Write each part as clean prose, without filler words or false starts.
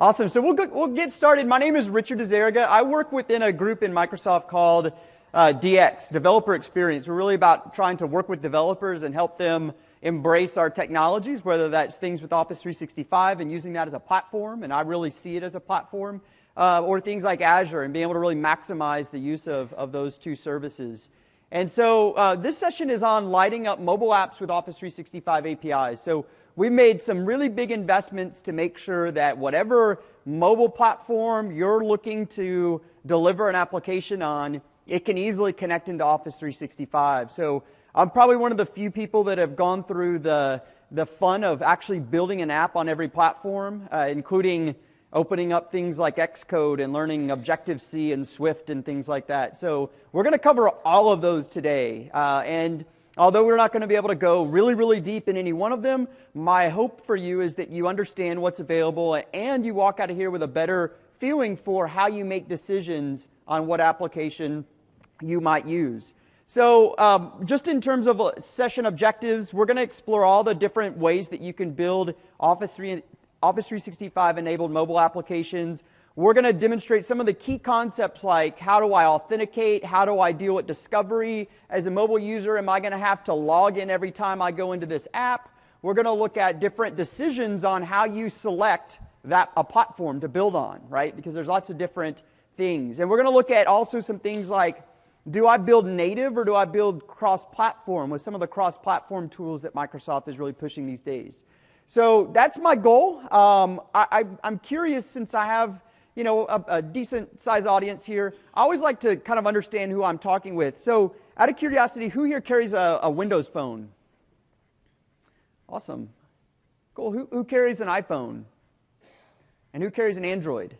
Awesome. So we'll get started. My name is Richard DeZerga. I work within a group in Microsoft called DX, Developer Experience. We're really about trying to work with developers and help them embrace our technologies, whether that's things with Office 365 and using that as a platform, and I really see it as a platform, or things like Azure and being able to really maximize the use of those two services. And so this session is on lighting up mobile apps with Office 365 APIs. So we've made some really big investments to make sure that whatever mobile platform you're looking to deliver an application on, it can easily connect into Office 365. So I'm probably one of the few people that have gone through the fun of actually building an app on every platform, including opening up things like Xcode and learning Objective-C and Swift and things like that. So we're going to cover all of those today. And although we're not going to be able to go really, really deep in any one of them, my hope for you is that you understand what's available and you walk out of here with a better feeling for how you make decisions on what application you might use. So just in terms of session objectives, we're going to explore all the different ways that you can build Office 365 enabled mobile applications. We're going to demonstrate some of the key concepts like how do I authenticate, how do I deal with discovery as a mobile user, am I going to have to log in every time I go into this app? We're going to look at different decisions on how you select a platform to build on, right? Because there's lots of different things. And we're going to look at also some things like, do I build native or do I build cross-platform with some of the cross-platform tools that Microsoft is really pushing these days? So that's my goal. I'm curious, since I have a decent size audience here, I always like to kind of understand who I'm talking with. So out of curiosity, who here carries a Windows phone? Awesome. Cool. Who carries an iPhone? And who carries an Android?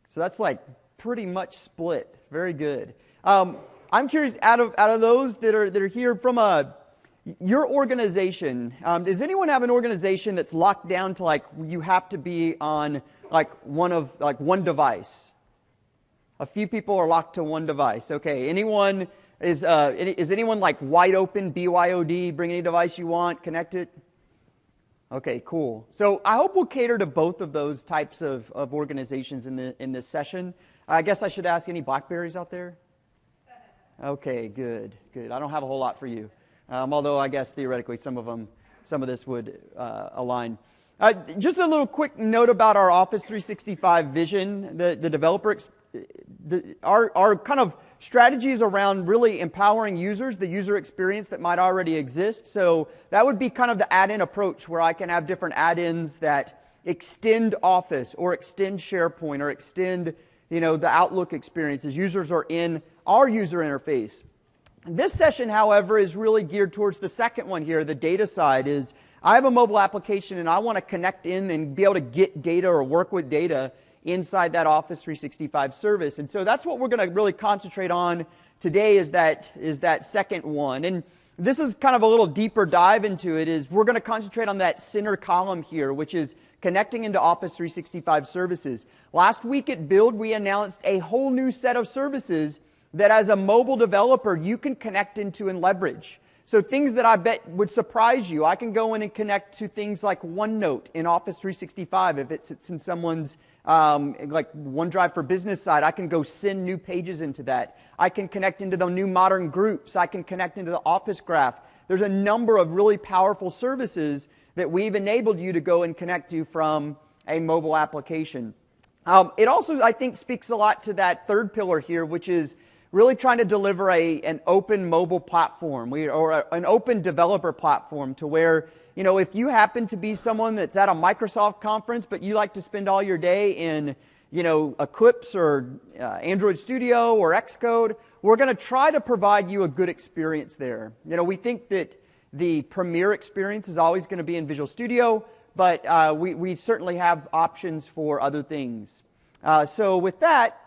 So that's like pretty much split. Very good. I'm curious, out of those that are here from your organization, does anyone have an organization that's locked down to like you have to be on one device? A few people are locked to one device. Okay. Anyone is anyone like wide open, BYOD, bring any device you want, connect it? Okay, cool. So I hope we'll cater to both of those types of organizations in this session. I guess I should ask, any BlackBerries out there? Okay, good. I don't have a whole lot for you. Although I guess theoretically some of this would align. Just a little quick note about our Office 365 vision. The developer, our kind of strategies around really empowering users, the user experience that might already exist. So that would be kind of the add-in approach where I can have different add-ins that extend Office or extend SharePoint or extend the Outlook experiences. Users are in our user interface. This session, however, is really geared towards the second one here, the data side. Is I have a mobile application and I want to connect in and be able to get data or work with data inside that Office 365 service. And so that's what we're going to really concentrate on today is that second one. And this is kind of a little deeper dive into it. Is we're going to concentrate on that center column here, which is connecting into Office 365 services. Last week at Build, we announced a whole new set of services that as a mobile developer, you can connect into and leverage. So things that I bet would surprise you, I can go in and connect to things like OneNote in Office 365. If it sits in someone's like OneDrive for Business side, I can go send new pages into that. I can connect into the new modern groups. I can connect into the Office Graph. There's a number of really powerful services that we've enabled you to go and connect to from a mobile application. It also, I think, speaks a lot to that third pillar here, which is really trying to deliver an open mobile platform or an open developer platform to where, if you happen to be someone that's at a Microsoft conference, but you like to spend all your day in, Eclipse or Android Studio or Xcode, we're going to try to provide you a good experience there. We think that the premier experience is always going to be in Visual Studio, but we certainly have options for other things. So with that,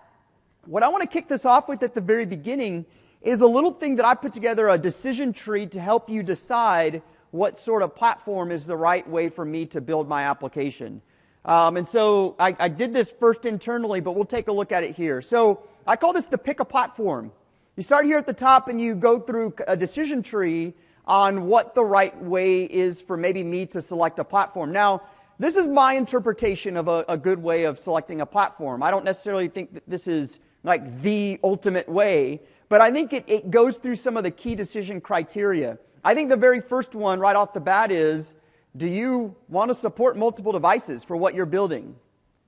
what I want to kick this off with at the very beginning is a little thing that I put together, a decision tree to help you decide what sort of platform is the right way for me to build my application. And so I did this first internally, but we'll take a look at it here. So I call this the pick a platform. You start here at the top and you go through a decision tree on what the right way is for maybe me to select a platform. Now, this is my interpretation of a good way of selecting a platform. I don't necessarily think that this is like the ultimate way, but I think it goes through some of the key decision criteria. I think the very first one right off the bat is, do you want to support multiple devices for what you're building?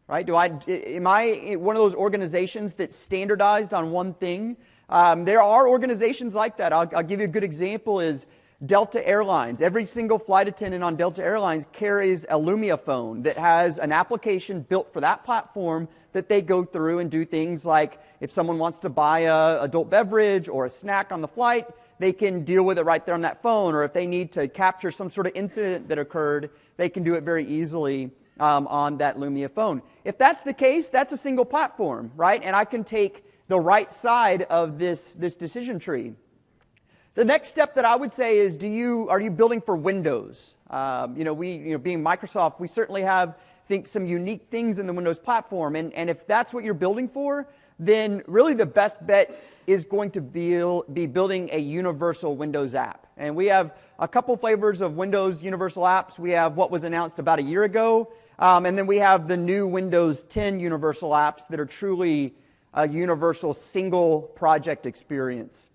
Right? Am I one of those organizations that's standardized on one thing? There are organizations like that. I'll give you a good example is Delta Airlines. Every single flight attendant on Delta Airlines carries a Lumia phone that has an application built for that platform that they go through and do things like if someone wants to buy a adult beverage or a snack on the flight, they can deal with it right there on that phone. Or if they need to capture some sort of incident that occurred, they can do it very easily on that Lumia phone. If that's the case, that's a single platform, right? And I can take the right side of this decision tree. The next step that I would say is, are you building for Windows? Being Microsoft, we certainly have, I think, some unique things in the Windows platform. And if that's what you're building for, then really the best bet is going to be building a universal Windows app. And we have a couple flavors of Windows universal apps. We have what was announced about a year ago, and then we have the new Windows 10 universal apps that are truly a universal single project experience.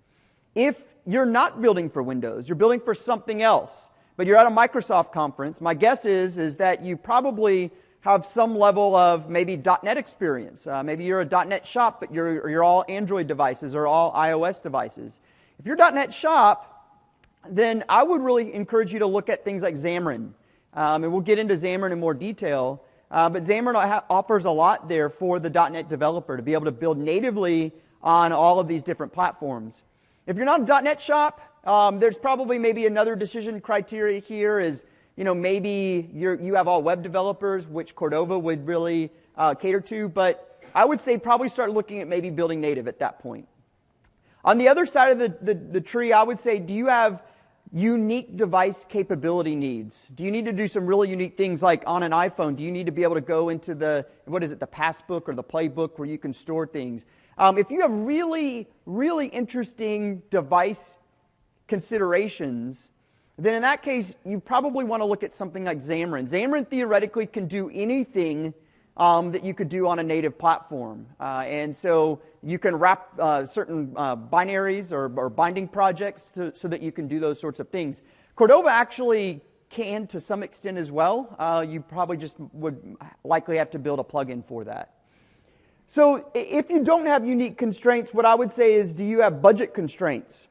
If you're not building for Windows, you're building for something else, but you're at a Microsoft conference, my guess is that you probably have some level of maybe .NET experience. Maybe you're a .NET shop, but you're all Android devices or all iOS devices. If you're .NET shop, then I would really encourage you to look at things like Xamarin. And we'll get into Xamarin in more detail. But Xamarin offers a lot there for the .NET developer to be able to build natively on all of these different platforms. If you're not a .NET shop, there's probably maybe another decision criteria here is, maybe you have all web developers, which Cordova would really cater to, but I would say probably start looking at maybe building native at that point. On the other side of the tree, I would say, do you have unique device capability needs? Do you need to do some really unique things like on an iPhone? Do you need to be able to go into the passbook or the playbook where you can store things? If you have really, really interesting device considerations, then in that case, you probably want to look at something like Xamarin. Xamarin theoretically can do anything that you could do on a native platform. And so you can wrap certain binaries or binding projects so that you can do those sorts of things. Cordova actually can to some extent as well. You probably just would likely have to build a plugin for that. So if you don't have unique constraints, what I would say is, do you have budget constraints?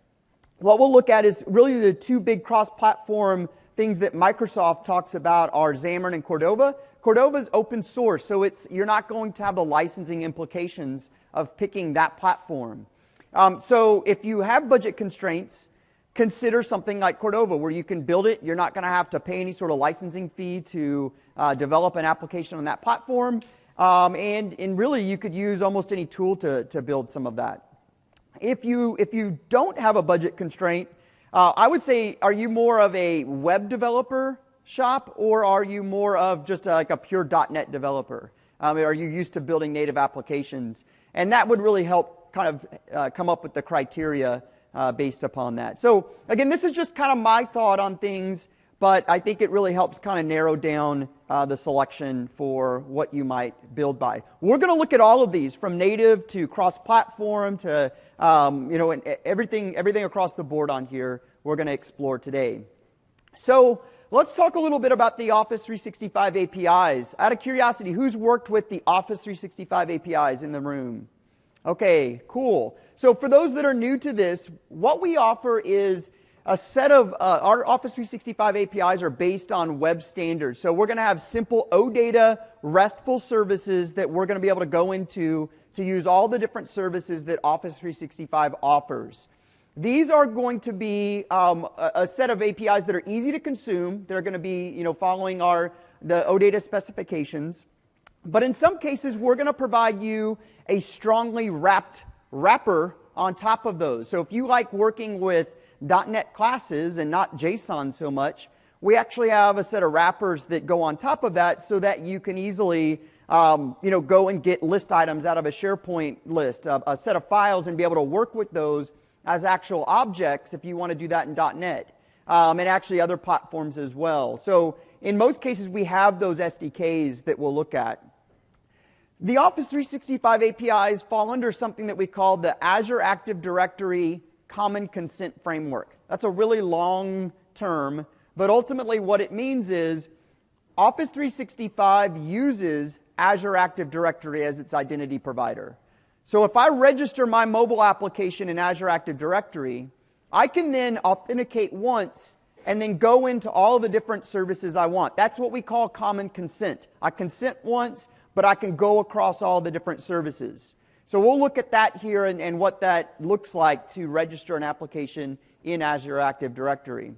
What we'll look at is really the two big cross-platform things that Microsoft talks about are Xamarin and Cordova. Cordova is open source, so you're not going to have the licensing implications of picking that platform. So if you have budget constraints, consider something like Cordova where you can build it. You're not going to have to pay any sort of licensing fee to develop an application on that platform. And really, you could use almost any tool to build some of that. If you don't have a budget constraint, I would say, are you more of a web developer shop, or are you more of just like a pure .NET developer? Are you used to building native applications? And that would really help kind of come up with the criteria based upon that. So again, this is just kind of my thought on things, but I think it really helps kind of narrow down the selection for what you might build by. We're going to look at all of these, from native to cross-platform to and everything across the board on here. We're going to explore today. So let's talk a little bit about the Office 365 APIs. Out of curiosity, who's worked with the Office 365 APIs in the room? Okay, cool. So for those that are new to this, what we offer is a set of, our Office 365 APIs are based on web standards. So we're going to have simple OData RESTful services that we're going to be able to go into to use all the different services that Office 365 offers. These are going to be a set of APIs that are easy to consume. They're going to be, following the OData specifications. But in some cases, we're going to provide you a strongly wrapped wrapper on top of those. So if you like working with .NET classes and not JSON so much, we actually have a set of wrappers that go on top of that so that you can easily go and get list items out of a SharePoint list, a set of files, and be able to work with those as actual objects if you want to do that in .NET, and actually other platforms as well. So in most cases, we have those SDKs that we'll look at. The Office 365 APIs fall under something that we call the Azure Active Directory Common Consent Framework. That's a really long term, but ultimately what it means is Office 365 uses Azure Active Directory as its identity provider. So if I register my mobile application in Azure Active Directory, I can then authenticate once and then go into all the different services I want. That's what we call common consent. I consent once, but I can go across all the different services. So we'll look at that here and what that looks like to register an application in Azure Active Directory.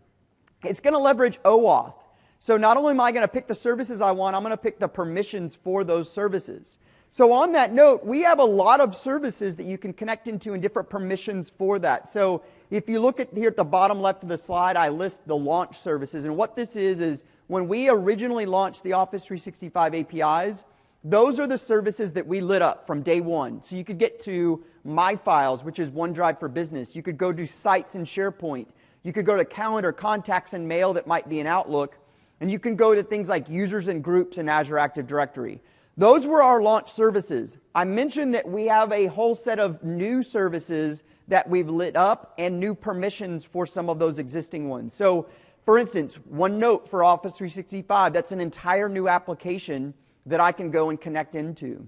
It's going to leverage OAuth. So not only am I going to pick the services I want, I'm going to pick the permissions for those services. So on that note, we have a lot of services that you can connect into and different permissions for that. So if you look at here at the bottom left of the slide, I list the launch services. And what this is when we originally launched the Office 365 APIs, those are the services that we lit up from day one. So you could get to My Files, which is OneDrive for Business. You could go to Sites in SharePoint. You could go to Calendar, Contacts, and Mail that might be in Outlook. And you can go to things like Users and Groups in Azure Active Directory. Those were our launch services. I mentioned that we have a whole set of new services that we've lit up and new permissions for some of those existing ones. So, for instance, OneNote for Office 365, that's an entire new application that I can go and connect into.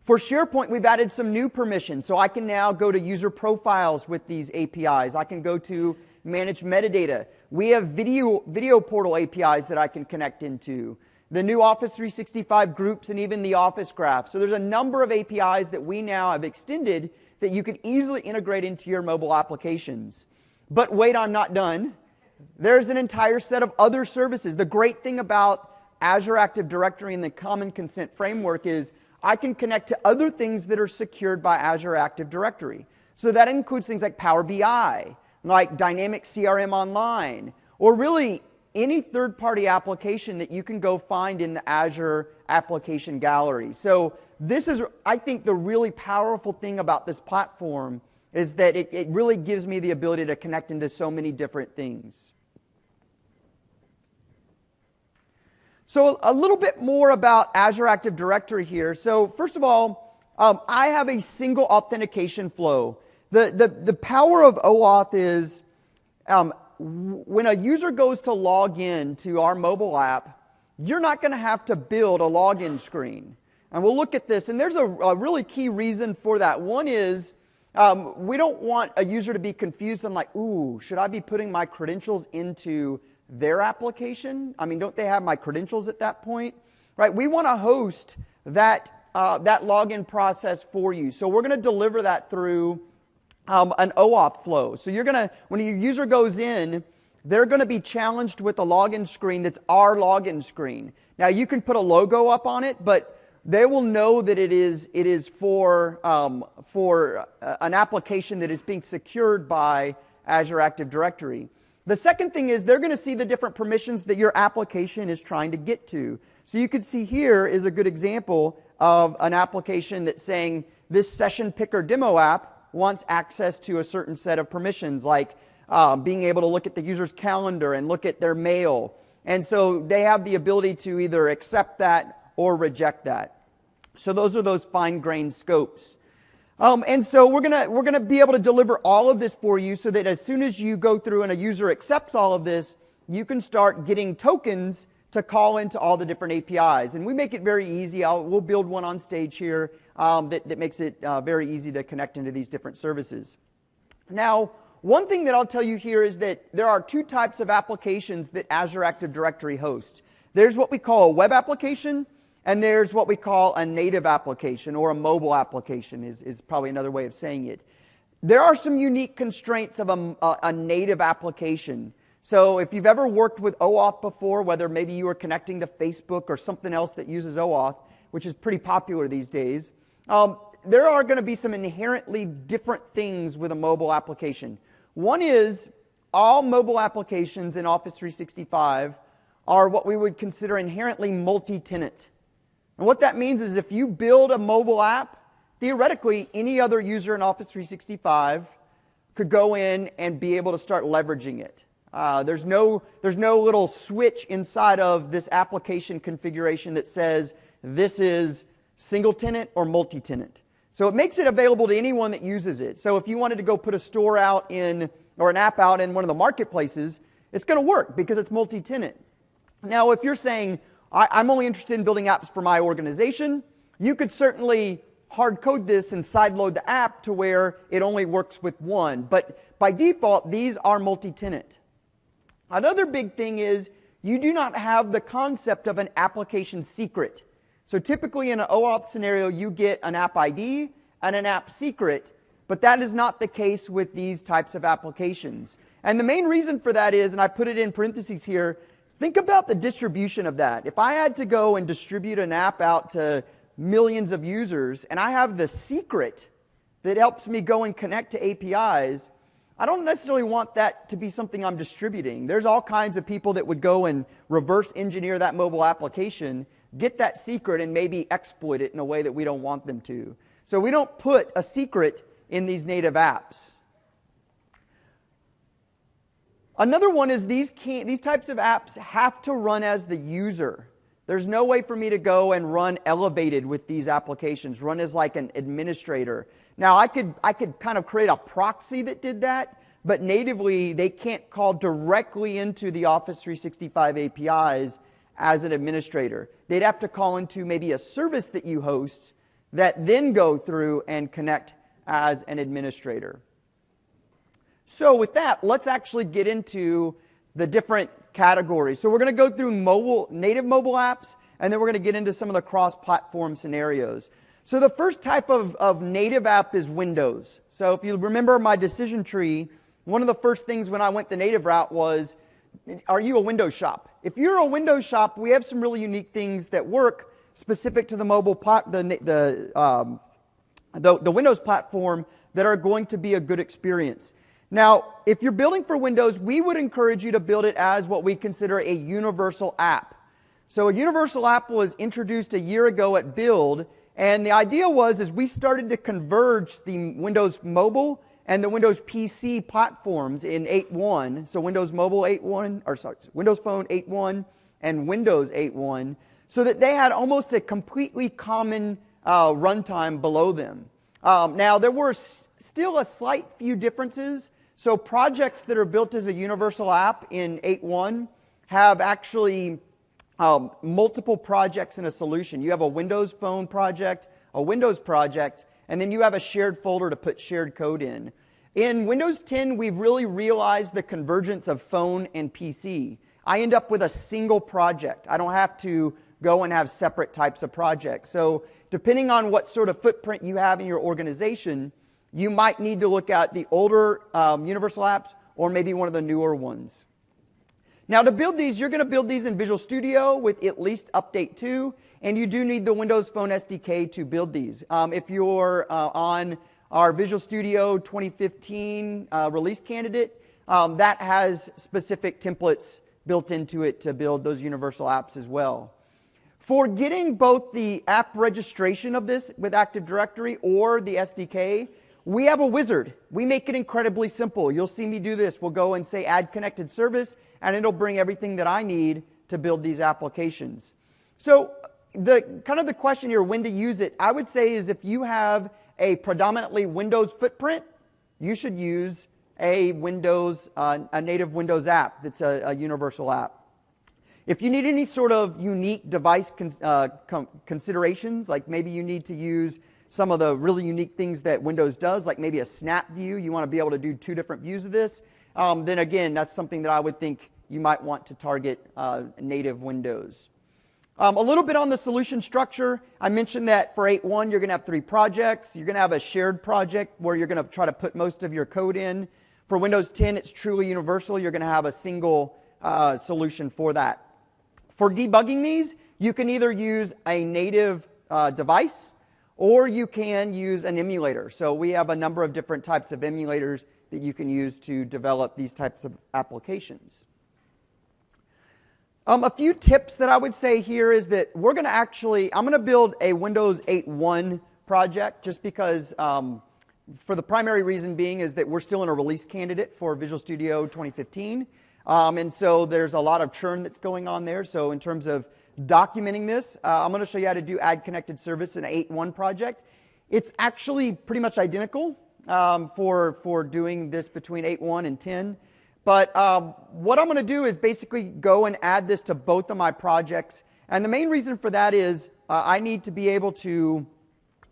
For SharePoint, we've added some new permissions. So I can now go to user profiles with these APIs. I can go to manage metadata. We have video portal APIs that I can connect into. The new Office 365 groups and even the Office Graph. So there's a number of APIs that we now have extended that you can easily integrate into your mobile applications. But wait, I'm not done. There's an entire set of other services. The great thing about Azure Active Directory and the Common Consent Framework is I can connect to other things that are secured by Azure Active Directory. So that includes things like Power BI, like Dynamics CRM Online, or really any third-party application that you can go find in the Azure Application Gallery. So this is, I think, the really powerful thing about this platform is that it really gives me the ability to connect into so many different things. So a little bit more about Azure Active Directory here. So first of all, I have a single authentication flow. The power of OAuth is when a user goes to log in to our mobile app, you're not going to have to build a login screen. And we'll look at this, and there's a really key reason for that. One is we don't want a user to be confused and like, ooh, should I be putting my credentials into their application? I mean, don't they have my credentials at that point? Right? We want to host that login process for you. So we're going to deliver that through an OAuth flow. So you're going to, when your user goes in, they're going to be challenged with a login screen that's our login screen. Now you can put a logo up on it, but they will know that it is for an application that is being secured by Azure Active Directory. The second thing is they're going to see the different permissions that your application is trying to get to. So you can see here is a good example of an application that's saying this Session Picker demo app wants access to a certain set of permissions, like being able to look at the user's calendar and look at their mail. And so they have the ability to either accept that or reject that. So those are those fine-grained scopes. And so we're gonna be able to deliver all of this for you so that as soon as you go through and a user accepts all of this, you can start getting tokens to call into all the different APIs. And we make it very easy. We'll build one on stage here that makes it very easy to connect into these different services. Now, one thing that I'll tell you here is that there are two types of applications that Azure Active Directory hosts. There's what we call a web application, and there's what we call a native application, or a mobile application is probably another way of saying it. There are some unique constraints of a native application. So if you've ever worked with OAuth before, whether maybe you were connecting to Facebook or something else that uses OAuth, which is pretty popular these days, there are going to be some inherently different things with a mobile application. One is all mobile applications in Office 365 are what we would consider inherently multi-tenant. And what that means is if you build a mobile app, theoretically any other user in Office 365 could go in and be able to start leveraging it. There's no little switch inside of this application configuration that says this is single tenant or multi-tenant. So it makes it available to anyone that uses it. So if you wanted to go put a store out in, or an app out in one of the marketplaces, it's going to work because it's multi-tenant. Now, if you're saying, I'm only interested in building apps for my organization, you could certainly hard code this and sideload the app to where it only works with one. But by default, these are multi-tenant. Another big thing is you do not have the concept of an application secret. So typically in an OAuth scenario, you get an app ID and an app secret, but that is not the case with these types of applications. And the main reason for that is, and I put it in parentheses here, think about the distribution of that. If I had to go and distribute an app out to millions of users, and I have the secret that helps me go and connect to APIs, I don't necessarily want that to be something I'm distributing. There's all kinds of people that would go and reverse engineer that mobile application, get that secret, and maybe exploit it in a way that we don't want them to. So we don't put a secret in these native apps. Another one is these types of apps have to run as the user. There's no way for me to go and run elevated with these applications, run as like an administrator. Now, I could kind of create a proxy that did that, but natively, they can't call directly into the Office 365 APIs as an administrator. They'd have to call into maybe a service that you host that then go through and connect as an administrator. So with that, let's actually get into the different categories. So we're going to go through native mobile apps, and then we're going to get into some of the cross-platform scenarios. So the first type of native app is Windows. So if you remember my decision tree, one of the first things when I went the native route was, are you a Windows shop? If you're a Windows shop, we have some really unique things that work specific to the mobile the Windows platform that are going to be a good experience. Now, if you're building for Windows, we would encourage you to build it as what we consider a universal app. So a universal app was introduced a year ago at Build, and the idea was as we started to converge the Windows Mobile and the Windows PC platforms in 8.1, so Windows Mobile 8.1, or sorry, Windows Phone 8.1 and Windows 8.1, so that they had almost a completely common runtime below them. Now, there were still a slight few differences. So projects that are built as a universal app in 8.1 have actually multiple projects in a solution. You have a Windows Phone project, a Windows project, and then you have a shared folder to put shared code in. In Windows 10, we've really realized the convergence of phone and PC. I end up with a single project. I don't have to go and have separate types of projects. So depending on what sort of footprint you have in your organization, you might need to look at the older universal apps or maybe one of the newer ones. Now to build these, you're going to build these in Visual Studio with at least Update 2, and you do need the Windows Phone SDK to build these. If you're on our Visual Studio 2015 release candidate, that has specific templates built into it to build those universal apps as well. For getting both the app registration of this with Active Directory or the SDK, we have a wizard. We make it incredibly simple. You'll see me do this. We'll go and say add connected service, and it'll bring everything that I need to build these applications. So the question here, when to use it, I would say is if you have a predominantly Windows footprint, you should use a native Windows app that's a universal app. If you need any sort of unique device considerations, like maybe you need to use some of the really unique things that Windows does, like maybe a snap view, you want to be able to do two different views of this, then again, that's something that I would think you might want to target native Windows. A little bit on the solution structure. I mentioned that for 8.1, you're going to have 3 projects. You're going to have a shared project where you're going to try to put most of your code in. For Windows 10, it's truly universal. You're going to have a single solution for that. For debugging these, you can either use a native device or you can use an emulator. So we have a number of different types of emulators that you can use to develop these types of applications. A few tips that I would say here is that I'm going to build a Windows 8.1 project just because for the primary reason being is that we're still in a release candidate for Visual Studio 2015. And so there's a lot of churn that's going on there. So in terms of documenting this, I'm going to show you how to do add connected service in an 8.1 project. It's actually pretty much identical for doing this between 8.1 and 10. But what I'm going to do is basically go and add this to both of my projects. And the main reason for that is I need to be able to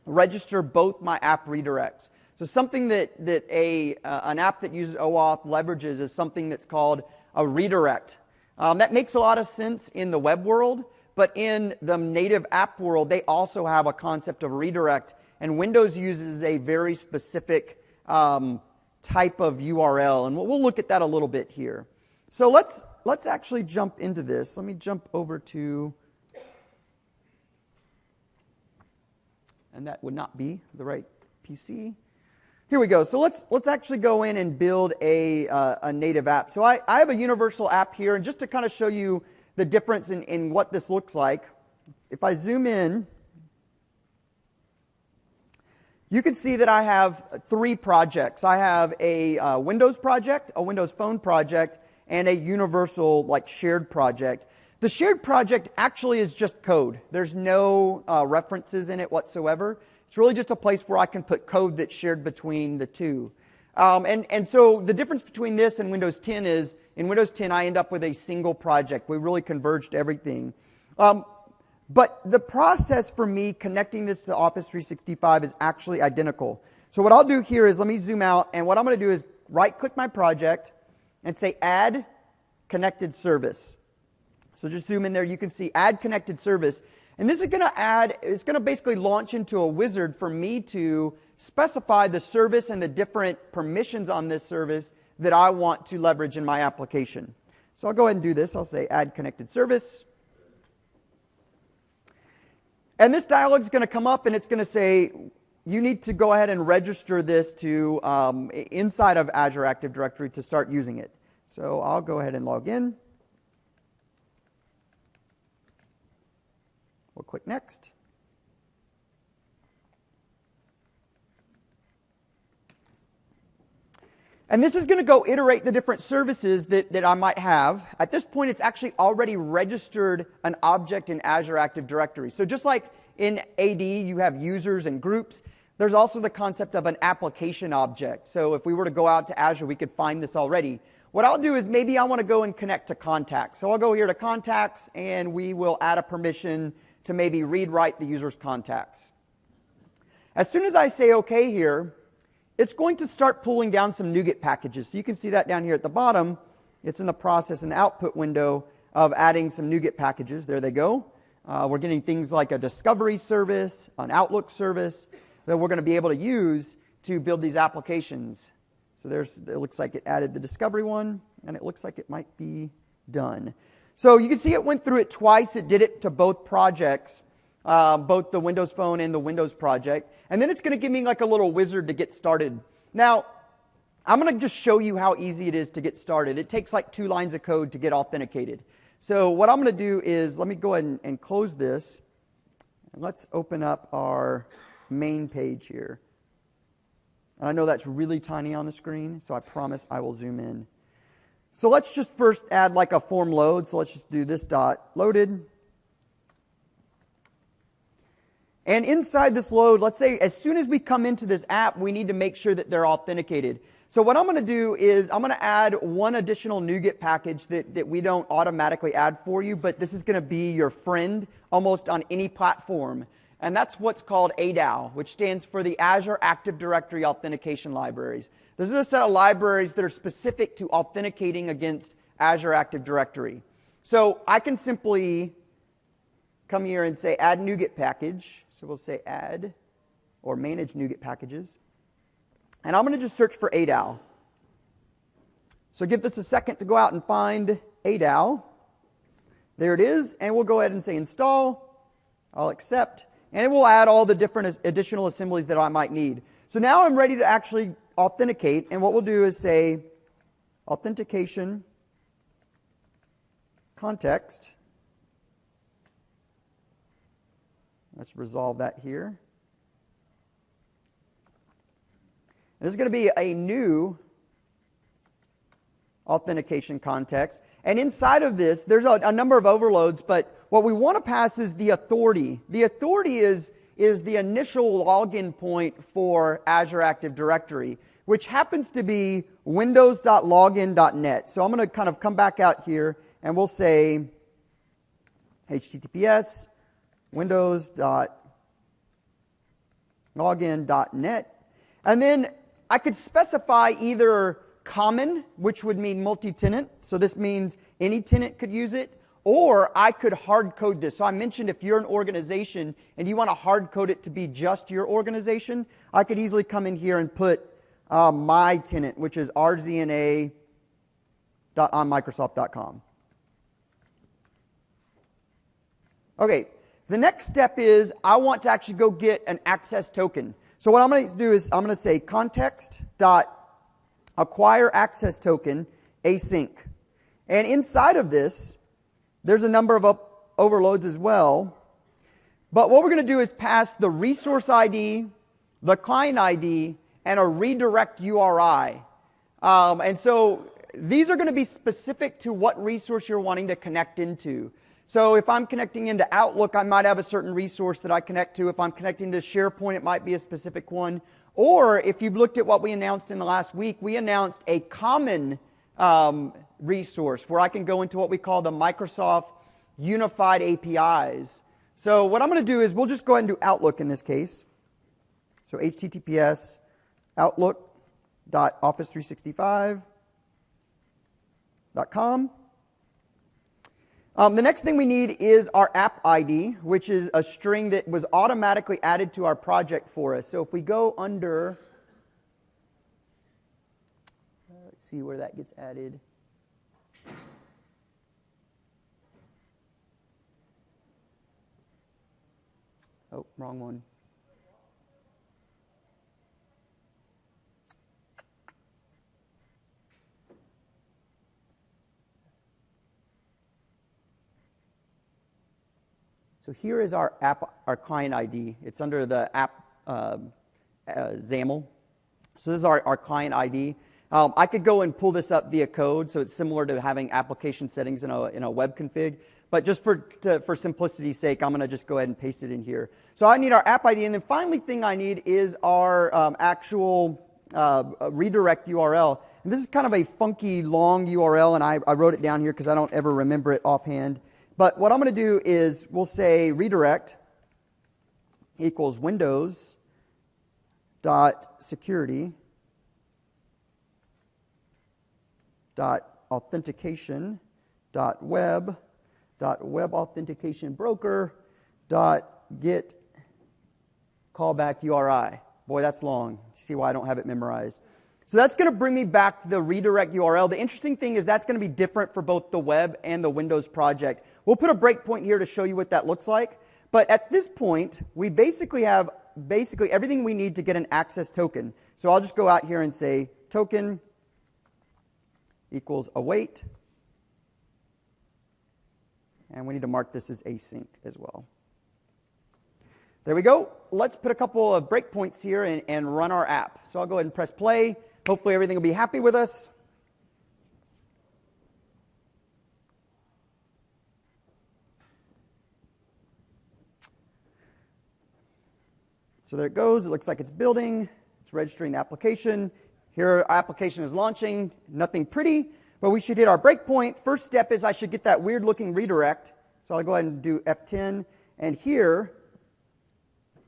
register both my app redirects. So something that an app that uses OAuth leverages is something that's called a redirect. That makes a lot of sense in the web world, but in the native app world, they also have a concept of redirect, and Windows uses a very specific type of URL, and we'll look at that a little bit here. So let's actually jump into this. Let me jump over to, and that would not be the right PC. Here we go. So let's actually go in and build a native app. So I have a universal app here, and just to kind of show you the difference in what this looks like, if I zoom in, you can see that I have 3 projects. I have a Windows project, a Windows Phone project, and a universal shared project. The shared project actually is just code. There's no references in it whatsoever. It's really just a place where I can put code that's shared between the two. And so the difference between this and Windows 10 is, in Windows 10 I end up with a single project. We really converged everything. But the process for me connecting this to Office 365 is actually identical. So what I'll do here is, let me zoom out, and what I'm going to do is right-click my project and say Add Connected Service. So just zoom in there, you can see Add Connected Service. And this is going to it's going to basically launch into a wizard for me to specify the service and the different permissions on this service that I want to leverage in my application. So I'll go ahead and do this. I'll say Add Connected Service. And this dialog is going to come up, and it's going to say, you need to go ahead and register this to inside of Azure Active Directory to start using it. So I'll go ahead and log in. We'll click Next. And this is going to go iterate the different services that I might have. At this point, it's actually already registered an object in Azure Active Directory. So just like in AD, you have users and groups, there's also the concept of an application object. So if we were to go out to Azure, we could find this already. What I'll do is maybe I want to go and connect to contacts. So I'll go here to contacts, and we will add a permission to maybe read-write the user's contacts. As soon as I say OK here, it's going to start pulling down some NuGet packages. So you can see that down here at the bottom. It's in the process and output window of adding some NuGet packages. There they go. We're getting things like a discovery service, an Outlook service that we're going to be able to use to build these applications. So it looks like it added the discovery one, and it looks like it might be done. So you can see it went through it twice. It did it to both projects, both the Windows Phone and the Windows project. And then it's going to give me like a little wizard to get started. Now, I'm going to just show you how easy it is to get started. It takes like 2 lines of code to get authenticated. So what I'm going to do is, let me go ahead and close this. And let's open up our main page here. And I know that's really tiny on the screen, so I promise I will zoom in. So let's just first add like a form load. So let's just do this dot loaded. And inside this load, let's say as soon as we come into this app, we need to make sure that they're authenticated. So what I'm going to do is I'm going to add one additional NuGet package that we don't automatically add for you, but this is going to be your friend almost on any platform. And that's what's called ADAL, which stands for the Azure Active Directory Authentication Libraries. This is a set of libraries that are specific to authenticating against Azure Active Directory. So I can simply come here and say add NuGet package. So we'll say add or manage NuGet packages. And I'm going to just search for ADAL. So give this a second to go out and find ADAL. There it is. And we'll go ahead and say install. I'll accept. And it will add all the different additional assemblies that I might need. So now I'm ready to actually authenticate. And what we'll do is say authentication context. Let's resolve that here. This is going to be a new authentication context. And inside of this, there's a number of overloads, but what we want to pass is the authority. The authority is the initial login point for Azure Active Directory, which happens to be windows.login.net. So I'm going to kind of come back out here, and we'll say HTTPS windows.login.net. And then I could specify either common, which would mean multi-tenant. So this means any tenant could use it. Or I could hard code this. So I mentioned if you're an organization and you want to hard code it to be just your organization, I could easily come in here and put my tenant, which is rzna.onmicrosoft.com. Okay, the next step is I want to actually go get an access token. So what I'm going to do is I'm going to say context.acquire access token async. And inside of this, there's a number of overloads as well. But what we're going to do is pass the resource ID, the client ID, and a redirect URI. And so these are going to be specific to what resource you're wanting to connect into. So if I'm connecting into Outlook, I might have a certain resource that I connect to. If I'm connecting to SharePoint, it might be a specific one. Or if you've looked at what we announced in the last week, we announced a common resource where I can go into what we call the Microsoft Unified APIs. So what I'm going to do is we'll just go ahead and do Outlook in this case. So HTTPS outlook.office365.com. The next thing we need is our app ID, which is a string that was automatically added to our project for us. So if we go under, let's see where that gets added. Oh, wrong one. So here is our app, our client ID. It's under the app XAML. So this is our client ID. I could go and pull this up via code, so it's similar to having application settings in a web config. But just for simplicity's sake, I'm going to just go ahead and paste it in here. So I need our app ID, and then finally thing I need is our actual redirect URL. And this is kind of a funky, long URL, and I wrote it down here because I don't ever remember it offhand. But what I'm going to do is we'll say redirect equals windows.security.web.webauthenticationbroker.get callback URI. Boy, that's long. See why I don't have it memorized. So that's going to bring me back the redirect URL. The interesting thing is that's going to be different for both the web and the Windows project. We'll put a breakpoint here to show you what that looks like. But at this point, we basically have everything we need to get an access token. So I'll just go out here and say token equals await. And we need to mark this as async as well. There we go. Let's put a couple of breakpoints here and run our app. So I'll go ahead and press play. Hopefully everything will be happy with us. So there it goes. It looks like it's building. It's registering the application. Here our application is launching. Nothing pretty, but we should hit our breakpoint. First step is I should get that weird looking redirect. So I'll go ahead and do F10. And here,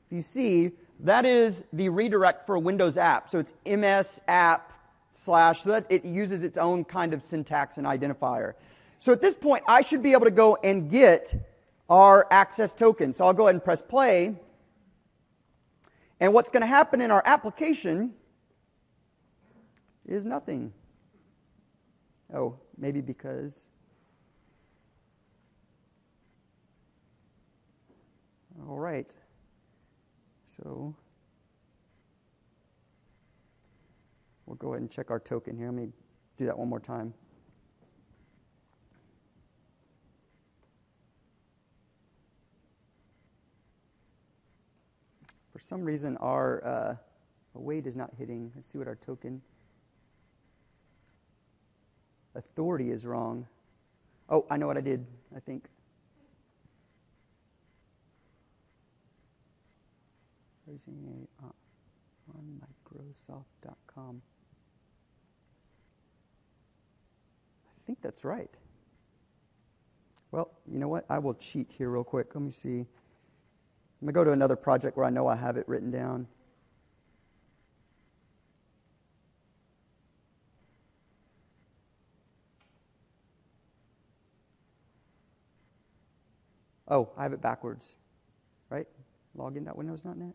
if you see, that is the redirect for a Windows app. So it's ms app / so that it uses its own kind of syntax and identifier. So at this point, I should be able to go and get our access token. So I'll go ahead and press play. And what's going to happen in our application is nothing. Oh, maybe because... All right. So we'll go ahead and check our token here. Let me do that one more time. For some reason, our await is not hitting. Let's see what our token. authority is wrong. Oh, I know what I did, I think. Using on Microsoft.com. I think that's right. Well, you know what? I will cheat here real quick. Let me see. I'm going to go to another project where I know I have it written down. Oh, I have it backwards, right? Login.windows.net.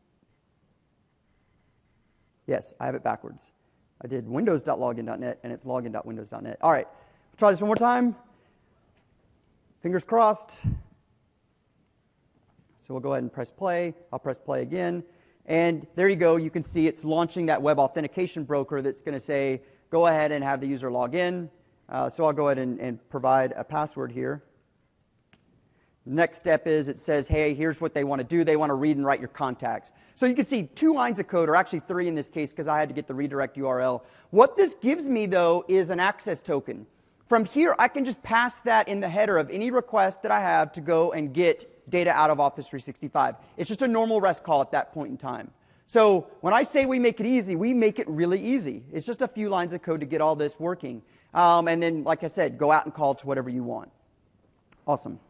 Yes, I have it backwards. I did windows.login.net, and it's login.windows.net. All right, try this one more time. Fingers crossed. So we'll go ahead and press play. I'll press play again. And there you go. You can see it's launching that web authentication broker that's going to say, go ahead and have the user log in. So I'll go ahead and provide a password here. The next step is it says, hey, here's what they want to do. They want to read and write your contacts. So you can see 2 lines of code, or actually 3 in this case because I had to get the redirect URL. What this gives me, though, is an access token. From here, I can just pass that in the header of any request that I have to go and get data out of Office 365. It's just a normal REST call at that point in time. So when I say we make it easy, we make it really easy. It's just a few lines of code to get all this working. And then, like I said, go out and call to whatever you want. Awesome.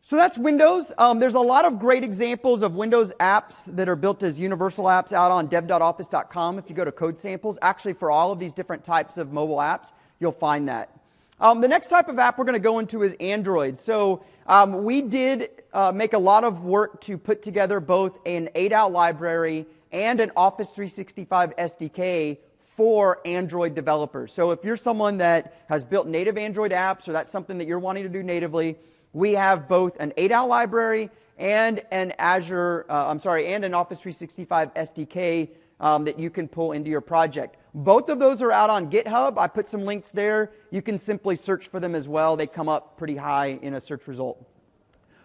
So that's Windows. There's a lot of great examples of Windows apps that are built as universal apps out on dev.office.com. If you go to code samples, actually for all of these different types of mobile apps, you'll find that. The next type of app we're going to go into is Android. So we did make a lot of work to put together both an ADAL library and an Office 365 SDK for Android developers. So if you're someone that has built native Android apps, or that's something that you're wanting to do natively, we have both an ADAL library and an and an Office 365 SDK that you can pull into your project. Both of those are out on GitHub. I put some links there. You can simply search for them as well. They come up pretty high in a search result.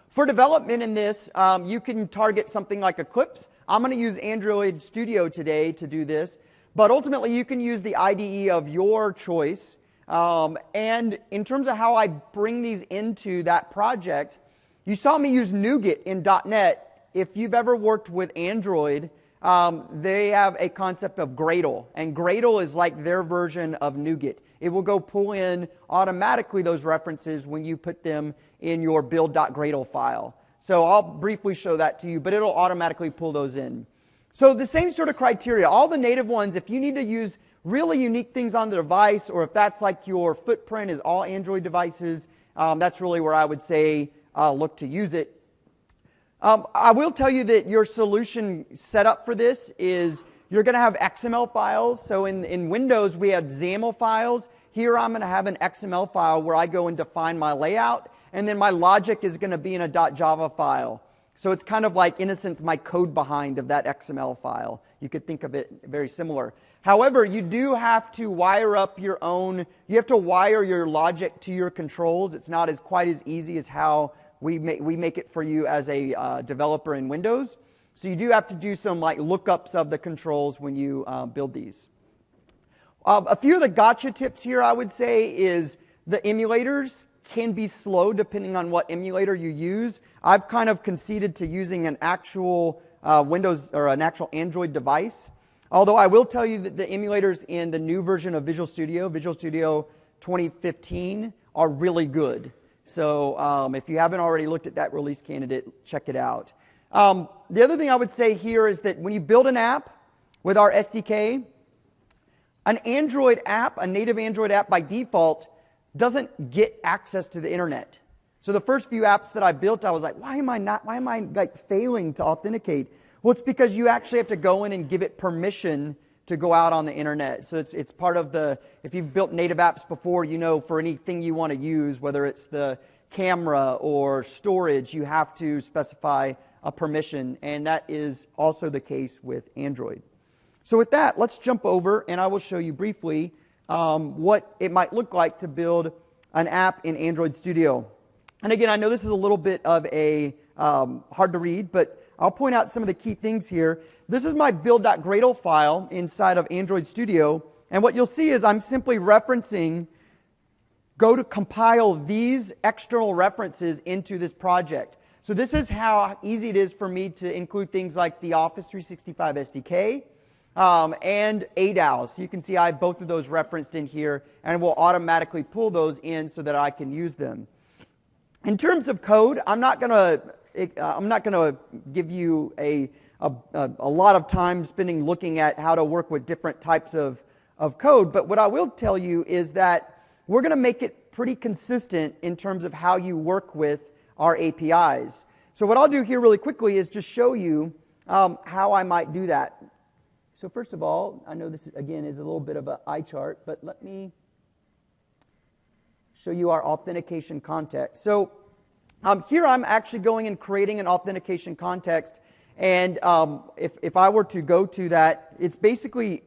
For development in this, you can target something like Eclipse. I'm going to use Android Studio today to do this, but ultimately you can use the IDE of your choice. And in terms of how I bring these into that project, you saw me use NuGet in .NET. If you've ever worked with Android, they have a concept of Gradle, and Gradle is like their version of NuGet. It will go pull in automatically those references when you put them in your build.gradle file. So I'll briefly show that to you, but it'll automatically pull those in. So the same sort of criteria, all the native ones, if you need to use really unique things on the device, or if that's like your footprint is all Android devices, that's really where I would say look to use it. I will tell you that your solution setup for this is you're going to have XML files. So in Windows, we have XAML files. Here I'm going to have an XML file where I go and define my layout, and then my logic is going to be in a .java file. So it's kind of like, in a sense, my code behind of that XML file. You could think of it very similar. However, you do have to wire up your own, you have to wire your logic to your controls. It's not quite as easy as how we make it for you as a developer in Windows. So you do have to do some like lookups of the controls when you build these. A few of the gotcha tips here I would say is the emulators can be slow depending on what emulator you use. I've kind of conceded to using an actual Windows or an actual Android device. Although I will tell you that the emulators in the new version of Visual Studio 2015, are really good. So if you haven't already looked at that release candidate, check it out. The other thing I would say here is that when you build an app with our SDK, an Android app, a native Android app by default, doesn't get access to the internet. So the first few apps that I built, I was like, why am I like failing to authenticate? Well, it's because you actually have to go in and give it permission to go out on the internet. So it's part of the, if you've built native apps before, you know for anything you want to use, whether it's the camera or storage, you have to specify a permission, and that is also the case with Android. So with that, let's jump over and I will show you briefly what it might look like to build an app in Android Studio. And again, I know this is a little bit of a hard to read, but I'll point out some of the key things here. This is my build.gradle file inside of Android Studio, and what you'll see is I'm simply referencing, go to compile these external references into this project. So this is how easy it is for me to include things like the Office 365 SDK and ADAL. So you can see I have both of those referenced in here, and it will automatically pull those in so that I can use them. In terms of code, I'm not going to give you a lot of time spending looking at how to work with different types of code, but what I will tell you is that we're going to make it pretty consistent in terms of how you work with our APIs. So what I'll do here really quickly is just show you how I might do that. So first of all, I know this again is a little bit of an eye chart, but let me show you our authentication context. So here I'm actually going and creating an authentication context, and if I were to go to that, it's basically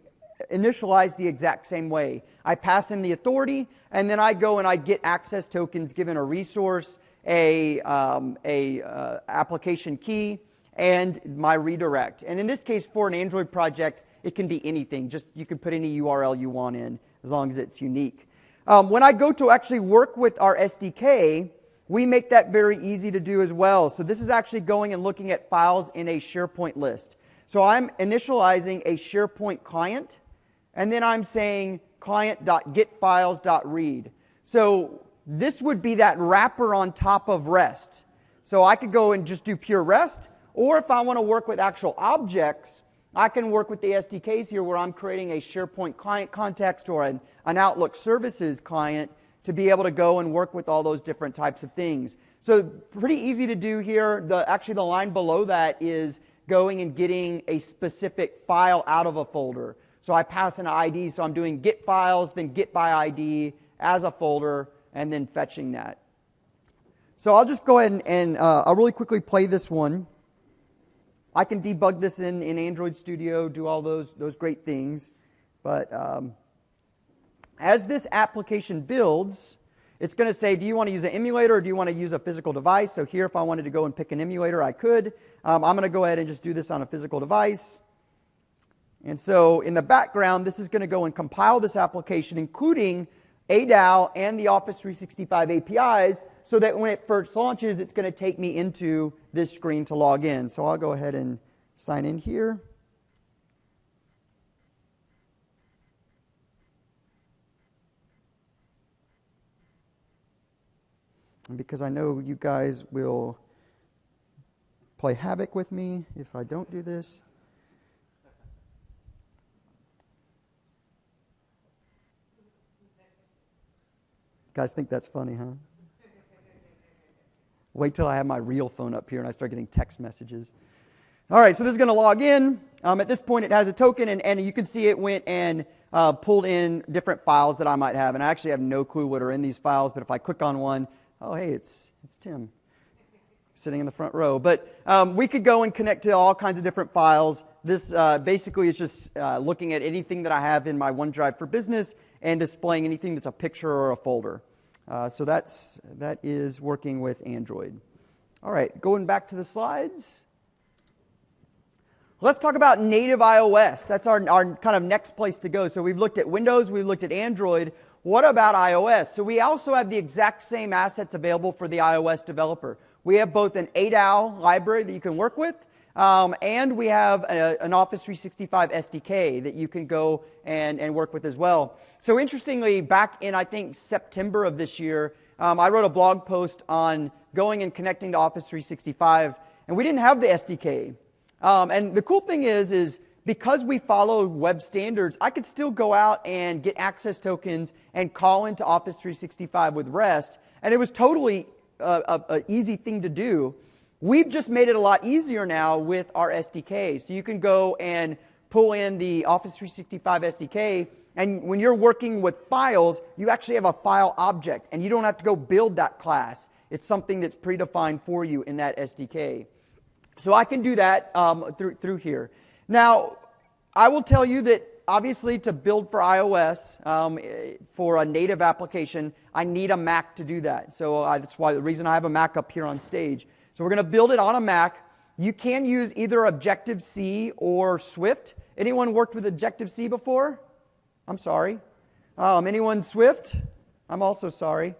initialized the exact same way. I pass in the authority, and then I go and I get access tokens given a resource, a application key, and my redirect. And in this case, for an Android project, it can be anything. Just you can put any URL you want in as long as it's unique. When I go to actually work with our SDK, we make that very easy to do as well. So this is actually going and looking at files in a SharePoint list. So I'm initializing a SharePoint client, and then I'm saying client.getfiles.read. So this would be that wrapper on top of REST. So I could go and just do pure REST, or if I want to work with actual objects, I can work with the SDKs here where I'm creating a SharePoint client context or an Outlook services client to be able to go and work with all those different types of things. So pretty easy to do here. Actually, the line below that is going and getting a specific file out of a folder. So I pass an ID, so I'm doing get files, then get by ID as a folder, and then fetching that. So I'll just go ahead and I'll really quickly play this one. I can debug this in Android Studio, do all those great things. But as this application builds, it's going to say, do you want to use an emulator or do you want to use a physical device? So here, if I wanted to go and pick an emulator, I could. I'm going to go ahead and just do this on a physical device. And so in the background, this is going to go and compile this application, including ADAL and the Office 365 APIs, so that when it first launches, it's going to take me into this screen to log in. So I'll go ahead and sign in here. And because I know you guys will play havoc with me if I don't do this. Guys think that's funny, huh? Wait till I have my real phone up here and I start getting text messages. All right, so this is going to log in. At this point, it has a token, and you can see it went and pulled in different files that I might have. And I actually have no clue what are in these files, but if I click on one, oh, hey, it's Tim sitting in the front row. But we could go and connect to all kinds of different files. This basically is just looking at anything that I have in my OneDrive for Business and displaying anything that's a picture or a folder. So that is working with Android. All right, going back to the slides. Let's talk about native iOS. That's our kind of next place to go. So we've looked at Windows, we've looked at Android. What about iOS? So we also have the exact same assets available for the iOS developer. We have both an ADAL library that you can work with, and we have an Office 365 SDK that you can go and work with as well. So interestingly, back in, I think, September of this year, I wrote a blog post on going and connecting to Office 365, and we didn't have the SDK. And the cool thing is because we follow web standards, I could still go out and get access tokens and call into Office 365 with REST, and it was totally an easy thing to do. We've just made it a lot easier now with our SDK. So you can go and pull in the Office 365 SDK, and when you're working with files, you actually have a file object, and you don't have to go build that class. It's something that's predefined for you in that SDK. So I can do that through here. Now, I will tell you that obviously to build for iOS for a native application, I need a Mac to do that. So that's why the reason I have a Mac up here on stage. So we're going to build it on a Mac. You can use either Objective-C or Swift. Anyone worked with Objective-C before? I'm sorry. Anyone Swift? I'm also sorry.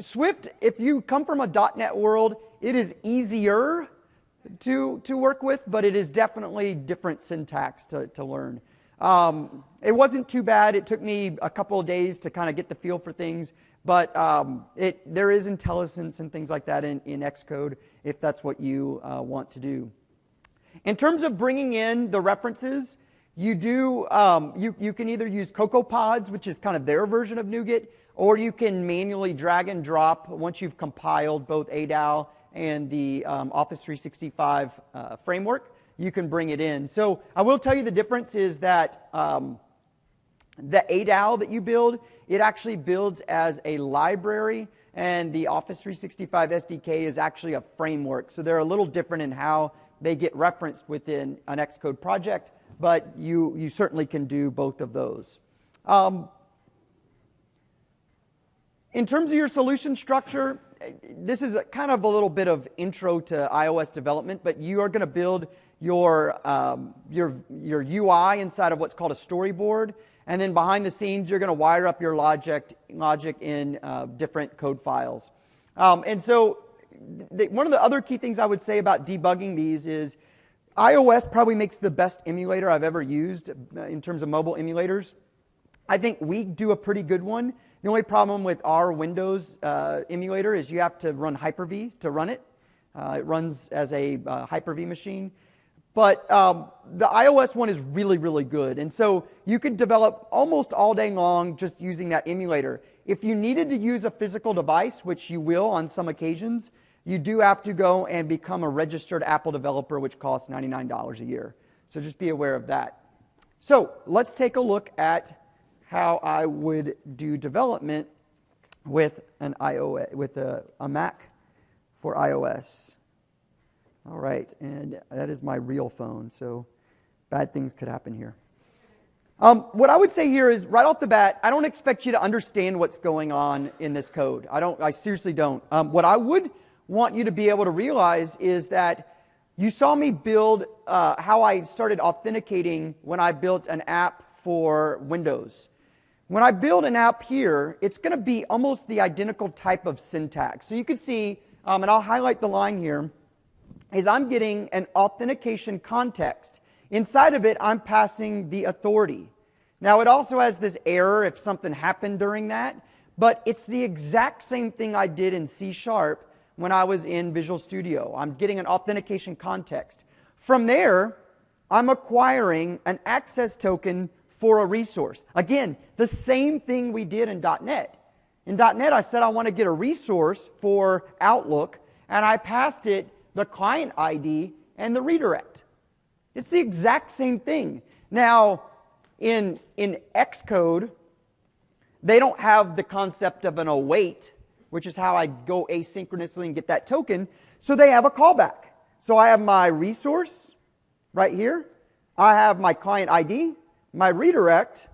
Swift, if you come from a .NET world, it is easier to work with, but it is definitely different syntax to learn. It wasn't too bad. It took me a couple of days to kind of get the feel for things, but there is IntelliSense and things like that in Xcode if that's what you want to do. In terms of bringing in the references, you can either use CocoaPods, which is kind of their version of NuGet, or you can manually drag and drop once you've compiled both ADAL and the Office 365 framework. You can bring it in. So I will tell you the difference is that the ADAL that you build, it actually builds as a library, and the Office 365 SDK is actually a framework. So they're a little different in how they get referenced within an Xcode project, but you certainly can do both of those. In terms of your solution structure, this is kind of a little bit of intro to iOS development, but you are going to build your UI inside of what's called a storyboard, and then behind the scenes you're going to wire up your logic in different code files. And so one of the other key things I would say about debugging these is iOS probably makes the best emulator I've ever used in terms of mobile emulators. I think we do a pretty good one. The only problem with our Windows emulator is you have to run Hyper-V to run it. It runs as a Hyper-V machine. But the iOS one is really, really good. And so you could develop almost all day long just using that emulator. If you needed to use a physical device, which you will on some occasions, you do have to go and become a registered Apple developer, which costs $99 a year. So just be aware of that. So let's take a look at how I would do development with an iOS, with a Mac for iOS. All right, and that is my real phone, so bad things could happen here. What I would say here is, right off the bat, I don't expect you to understand what's going on in this code. I seriously don't. What I would want you to be able to realize is that you saw me build how I started authenticating when I built an app for Windows. When I build an app here, it's going to be almost the identical type of syntax. So you can see, and I'll highlight the line here, is I'm getting an authentication context. Inside of it, I'm passing the authority. Now, it also has this error if something happened during that, but it's the exact same thing I did in C# when I was in Visual Studio. I'm getting an authentication context. From there, I'm acquiring an access token for a resource. Again, the same thing we did in .NET. In .NET, I said I want to get a resource for Outlook, and I passed it the client ID and the redirect. It's the exact same thing. Now, in Xcode, they don't have the concept of an await, which is how I go asynchronously and get that token, so they have a callback. So I have my resource right here, I have my client ID, my redirect,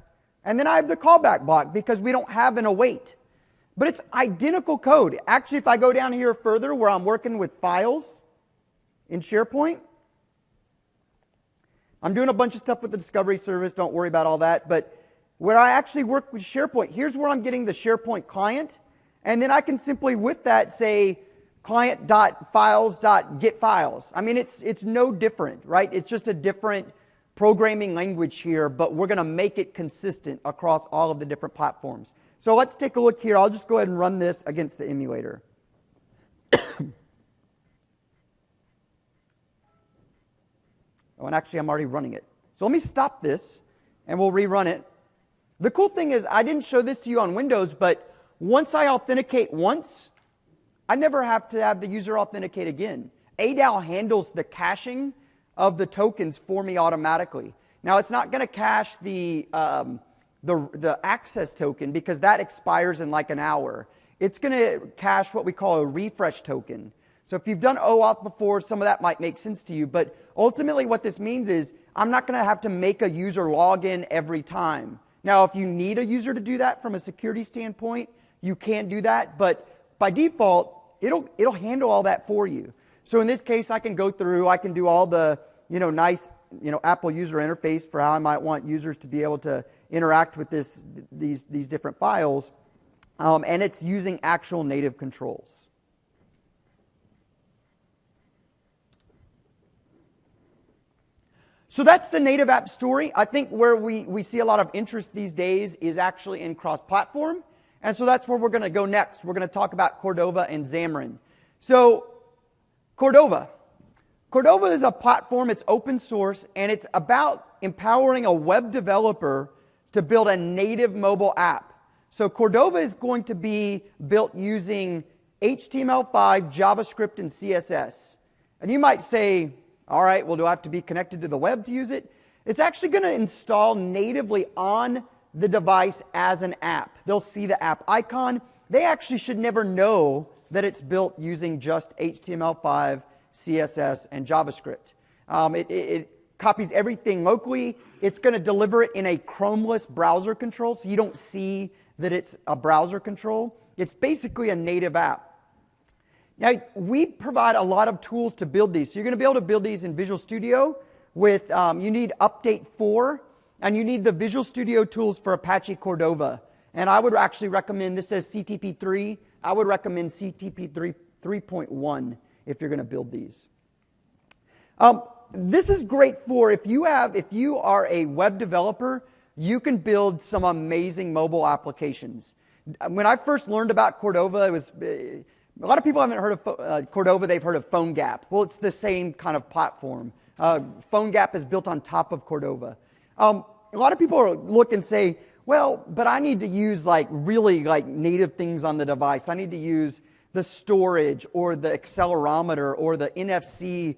and then I have the callback block because we don't have an await. But it's identical code. Actually, if I go down here further where I'm working with files in SharePoint, I'm doing a bunch of stuff with the Discovery Service, don't worry about all that, but where I actually work with SharePoint, here's where I'm getting the SharePoint client, and then I can simply with that say client.files.getFiles. I mean, it's no different, right? It's just a different programming language here, but we're going to make it consistent across all of the different platforms. So let's take a look here. I'll just go ahead and run this against the emulator. Oh, and actually I'm already running it. So let me stop this and we'll rerun it. The cool thing is I didn't show this to you on Windows, but once I authenticate once, I never have to have the user authenticate again. ADAL handles the caching of the tokens for me automatically. Now it's not going to cache the access token because that expires in like an hour. It's going to cache what we call a refresh token. So if you've done OAuth before, some of that might make sense to you, but ultimately what this means is I'm not going to have to make a user log in every time. Now if you need a user to do that from a security standpoint, you can do that, but by default, it'll handle all that for you. So in this case, I can go through, I can do all the, nice, Apple user interface for how I might want users to be able to interact with these different files. And it's using actual native controls. So that's the native app story. I think where we see a lot of interest these days is actually in cross-platform. And so that's where we're going to go next. We're going to talk about Cordova and Xamarin. So Cordova. Cordova is a platform, it's open source, and it's about empowering a web developer to build a native mobile app. So Cordova is going to be built using HTML5, JavaScript, and CSS. And you might say, all right, well, do I have to be connected to the web to use it? It's actually going to install natively on the device as an app. They'll see the app icon. They actually should never know that it's built using just HTML5, CSS, and JavaScript. It copies everything locally. It's going to deliver it in a Chromeless browser control, so you don't see that it's a browser control. It's basically a native app. Now, we provide a lot of tools to build these. So you're going to be able to build these in Visual Studio with, you need Update 4, and you need the Visual Studio tools for Apache Cordova. And I would actually recommend, this says CTP 3, I would recommend CTP 3.1 if you're going to build these. This is great for if you are a web developer, you can build some amazing mobile applications. When I first learned about Cordova, it was... A lot of people haven't heard of Cordova, they've heard of PhoneGap. Well, it's the same kind of platform. PhoneGap is built on top of Cordova. A lot of people look and say, well, but I need to use really native things on the device. I need to use the storage or the accelerometer or the NFC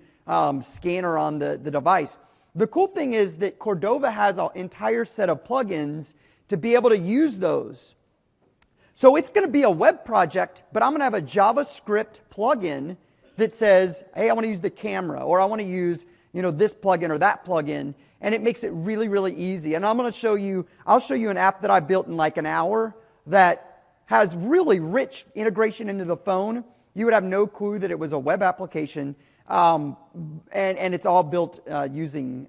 scanner on the device. The cool thing is that Cordova has an entire set of plugins to be able to use those. So it's going to be a web project, but I'm going to have a JavaScript plugin that says, hey, I want to use the camera, or I want to use this plugin or that plugin, and it makes it really, really easy. And I'll show you an app that I built in like an hour that has really rich integration into the phone. You would have no clue that it was a web application, and it's all built using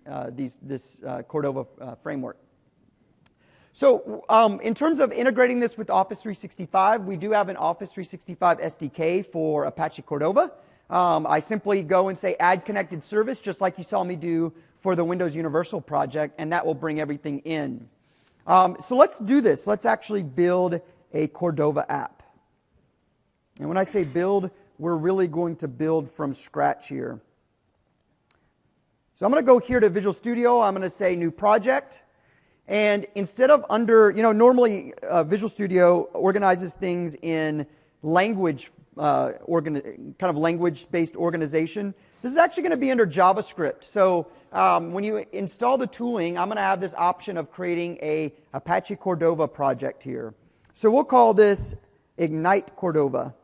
this Cordova framework. So in terms of integrating this with Office 365, we do have an Office 365 SDK for Apache Cordova. I simply go and say add connected service, just like you saw me do for the Windows Universal project, and that will bring everything in. So let's do this. Let's actually build a Cordova app. And when I say build, we're really going to build from scratch here. So I'm going to go here to Visual Studio. I'm going to say new project. And instead of under, normally Visual Studio organizes things in language, kind of language-based organization. This is actually going to be under JavaScript. So when you install the tooling, I'm going to have this option of creating a Apache Cordova project here. So we'll call this Ignite Cordova.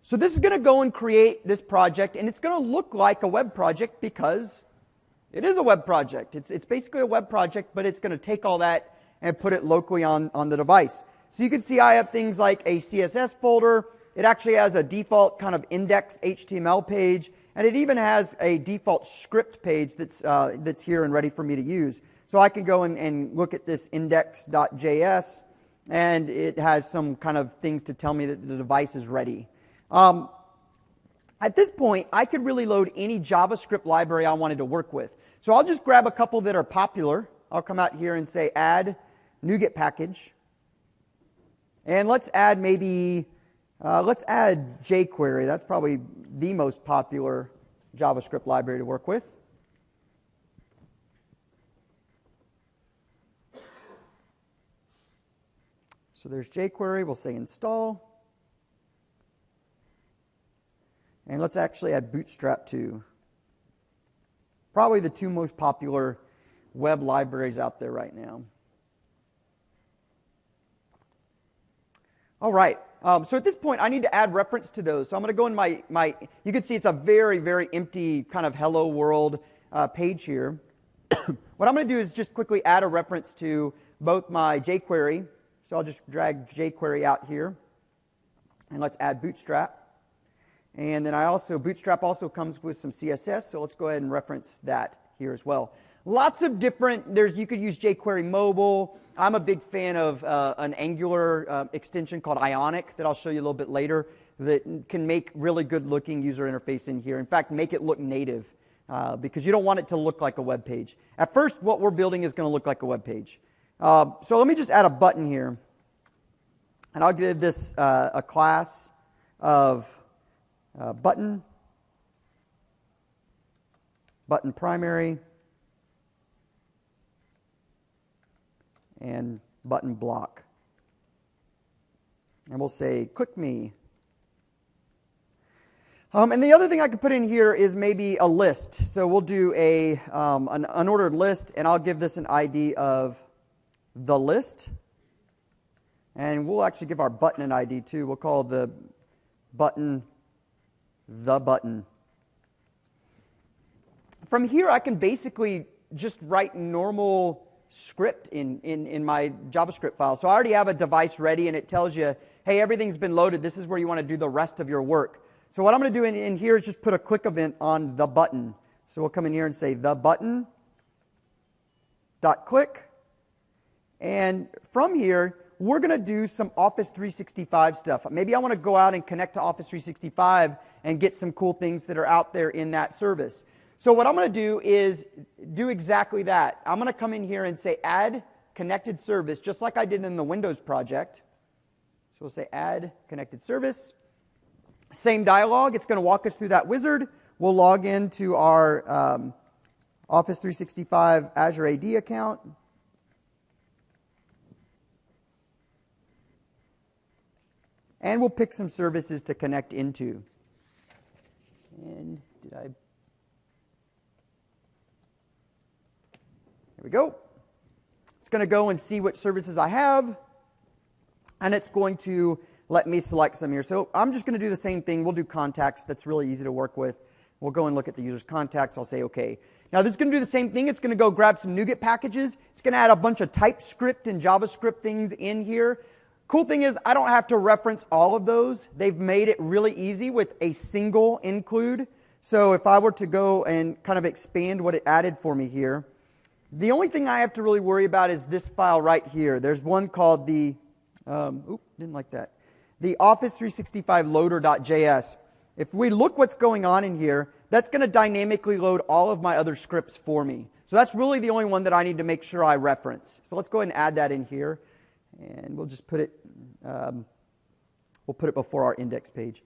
So this is going to go and create this project, and it's going to look like a web project because it is a web project. It's basically a web project, but it's going to take all that and put it locally on the device. So you can see I have things like a CSS folder. It actually has a default kind of index HTML page, and it even has a default script page that's here and ready for me to use. So I can go and look at this index.js, and it has some kind of things to tell me that the device is ready. At this point, I could really load any JavaScript library I wanted to work with. So I'll just grab a couple that are popular. I'll come out here and say add NuGet package. And let's add let's add jQuery. That's probably the most popular JavaScript library to work with. So there's jQuery. We'll say install. And let's actually add Bootstrap too. Probably the two most popular web libraries out there right now. All right. So at this point, I need to add reference to those. So I'm going to go in you can see it's a very, very empty kind of hello world page here. What I'm going to do is just quickly add a reference to both my jQuery, so I'll just drag jQuery out here, and let's add Bootstrap. And then Bootstrap also comes with some CSS, so let's go ahead and reference that here as well. Lots of different, you could use jQuery Mobile. I'm a big fan of an Angular extension called Ionic that I'll show you a little bit later that can make really good looking user interface in here. In fact, make it look native because you don't want it to look like a web page. At first, what we're building is going to look like a web page. So let me just add a button here. And I'll give this a class of button primary, and button block. And we'll say, click me. And the other thing I could put in here is maybe a list. So we'll do an unordered list, and I'll give this an ID of the list. And we'll actually give our button an ID too. We'll call the button the button. From here, I can basically just write normal script in my JavaScript file. So I already have a device ready, and it tells you, hey, everything's been loaded. This is where you want to do the rest of your work. So what I'm going to do in here is just put a click event on the button. So we'll come in here and say the button dot click. And from here, we're going to do some Office 365 stuff. Maybe I want to go out and connect to Office 365 and get some cool things that are out there in that service. So what I'm going to do is do exactly that. I'm going to come in here and say add connected service, just like I did in the Windows project. So we'll say add connected service. Same dialog. It's going to walk us through that wizard. We'll log into our Office 365 Azure AD account. And we'll pick some services to connect into. And here we go. It's going to go and see what services I have, and it's going to let me select some here. So I'm just going to do the same thing. We'll do contacts. That's really easy to work with. We'll go and look at the user's contacts. I'll say OK. Now this is going to do the same thing. It's going to go grab some NuGet packages. It's going to add a bunch of TypeScript and JavaScript things in here. Cool thing is I don't have to reference all of those. They've made it really easy with a single include. So if I were to go and kind of expand what it added for me here, the only thing I have to really worry about is this file right here. There's one called the, didn't like that, the Office 365 loader.js. If we look what's going on in here, that's going to dynamically load all of my other scripts for me. So that's really the only one that I need to make sure I reference. So let's go ahead and add that in here. And we'll just put it, we'll put it before our index page.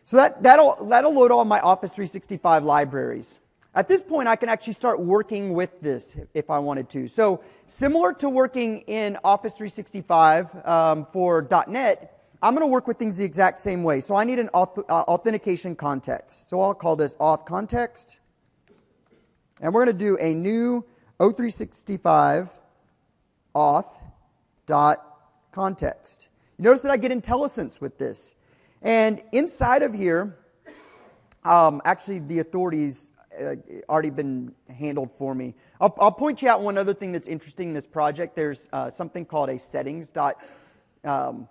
So that'll load all my Office 365 libraries. At this point, I can actually start working with this if I wanted to. So similar to working in Office 365 for .NET, I'm going to work with things the exact same way. So I need an authentication context. So I'll call this auth context. And we're going to do a new O365 auth.context. You notice that I get IntelliSense with this. And inside of here, actually the authorities already been handled for me. I'll point you out one other thing that's interesting in this project. There's something called a settings.js,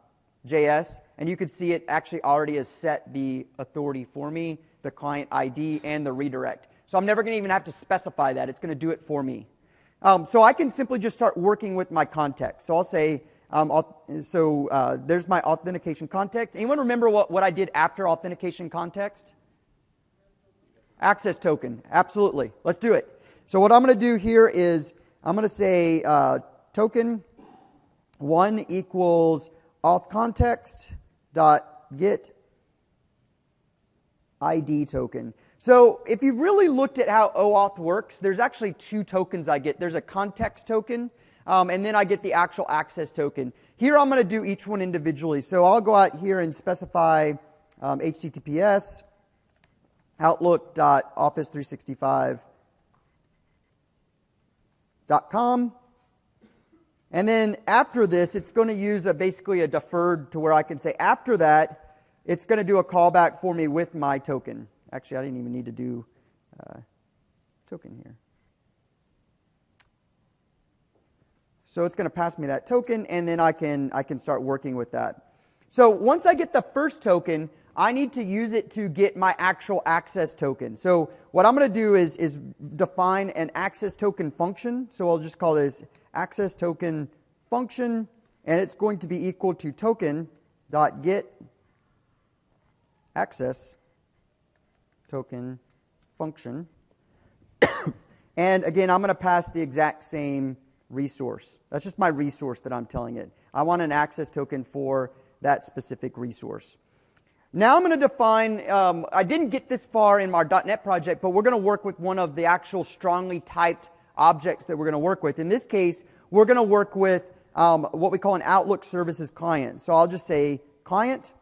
and you can see it actually already has set the authority for me, the client ID, and the redirect. So I'm never going to even have to specify that. It's going to do it for me. So I can simply just start working with my context. So I'll say, there's my authentication context. Anyone remember what I did after authentication context? Access token, absolutely. Let's do it. So what I'm going to do here is I'm going to say token 1 equals auth context dot get ID token. So if you've really looked at how OAuth works, there's actually two tokens I get. There's a context token, and then I get the actual access token. Here I'm going to do each one individually. So I'll go out here and specify HTTPS outlook.office365.com. And then after this, it's going to use basically a deferred to where I can say after that, it's going to do a callback for me with my token. Actually, I didn't even need to do token here. So it's going to pass me that token, and then I can start working with that. So once I get the first token, I need to use it to get my actual access token. So what I'm going to do is define an access token function. So I'll just call this access token function, and it's going to be equal to token.get access token function. And again, I'm going to pass the exact same resource. That's just my resource that I'm telling it. I want an access token for that specific resource. Now I'm going to define, I didn't get this far in our .NET project, but we're going to work with one of the actual strongly typed objects that we're going to work with. In this case, we're going to work with what we call an Outlook Services client. So I'll just say client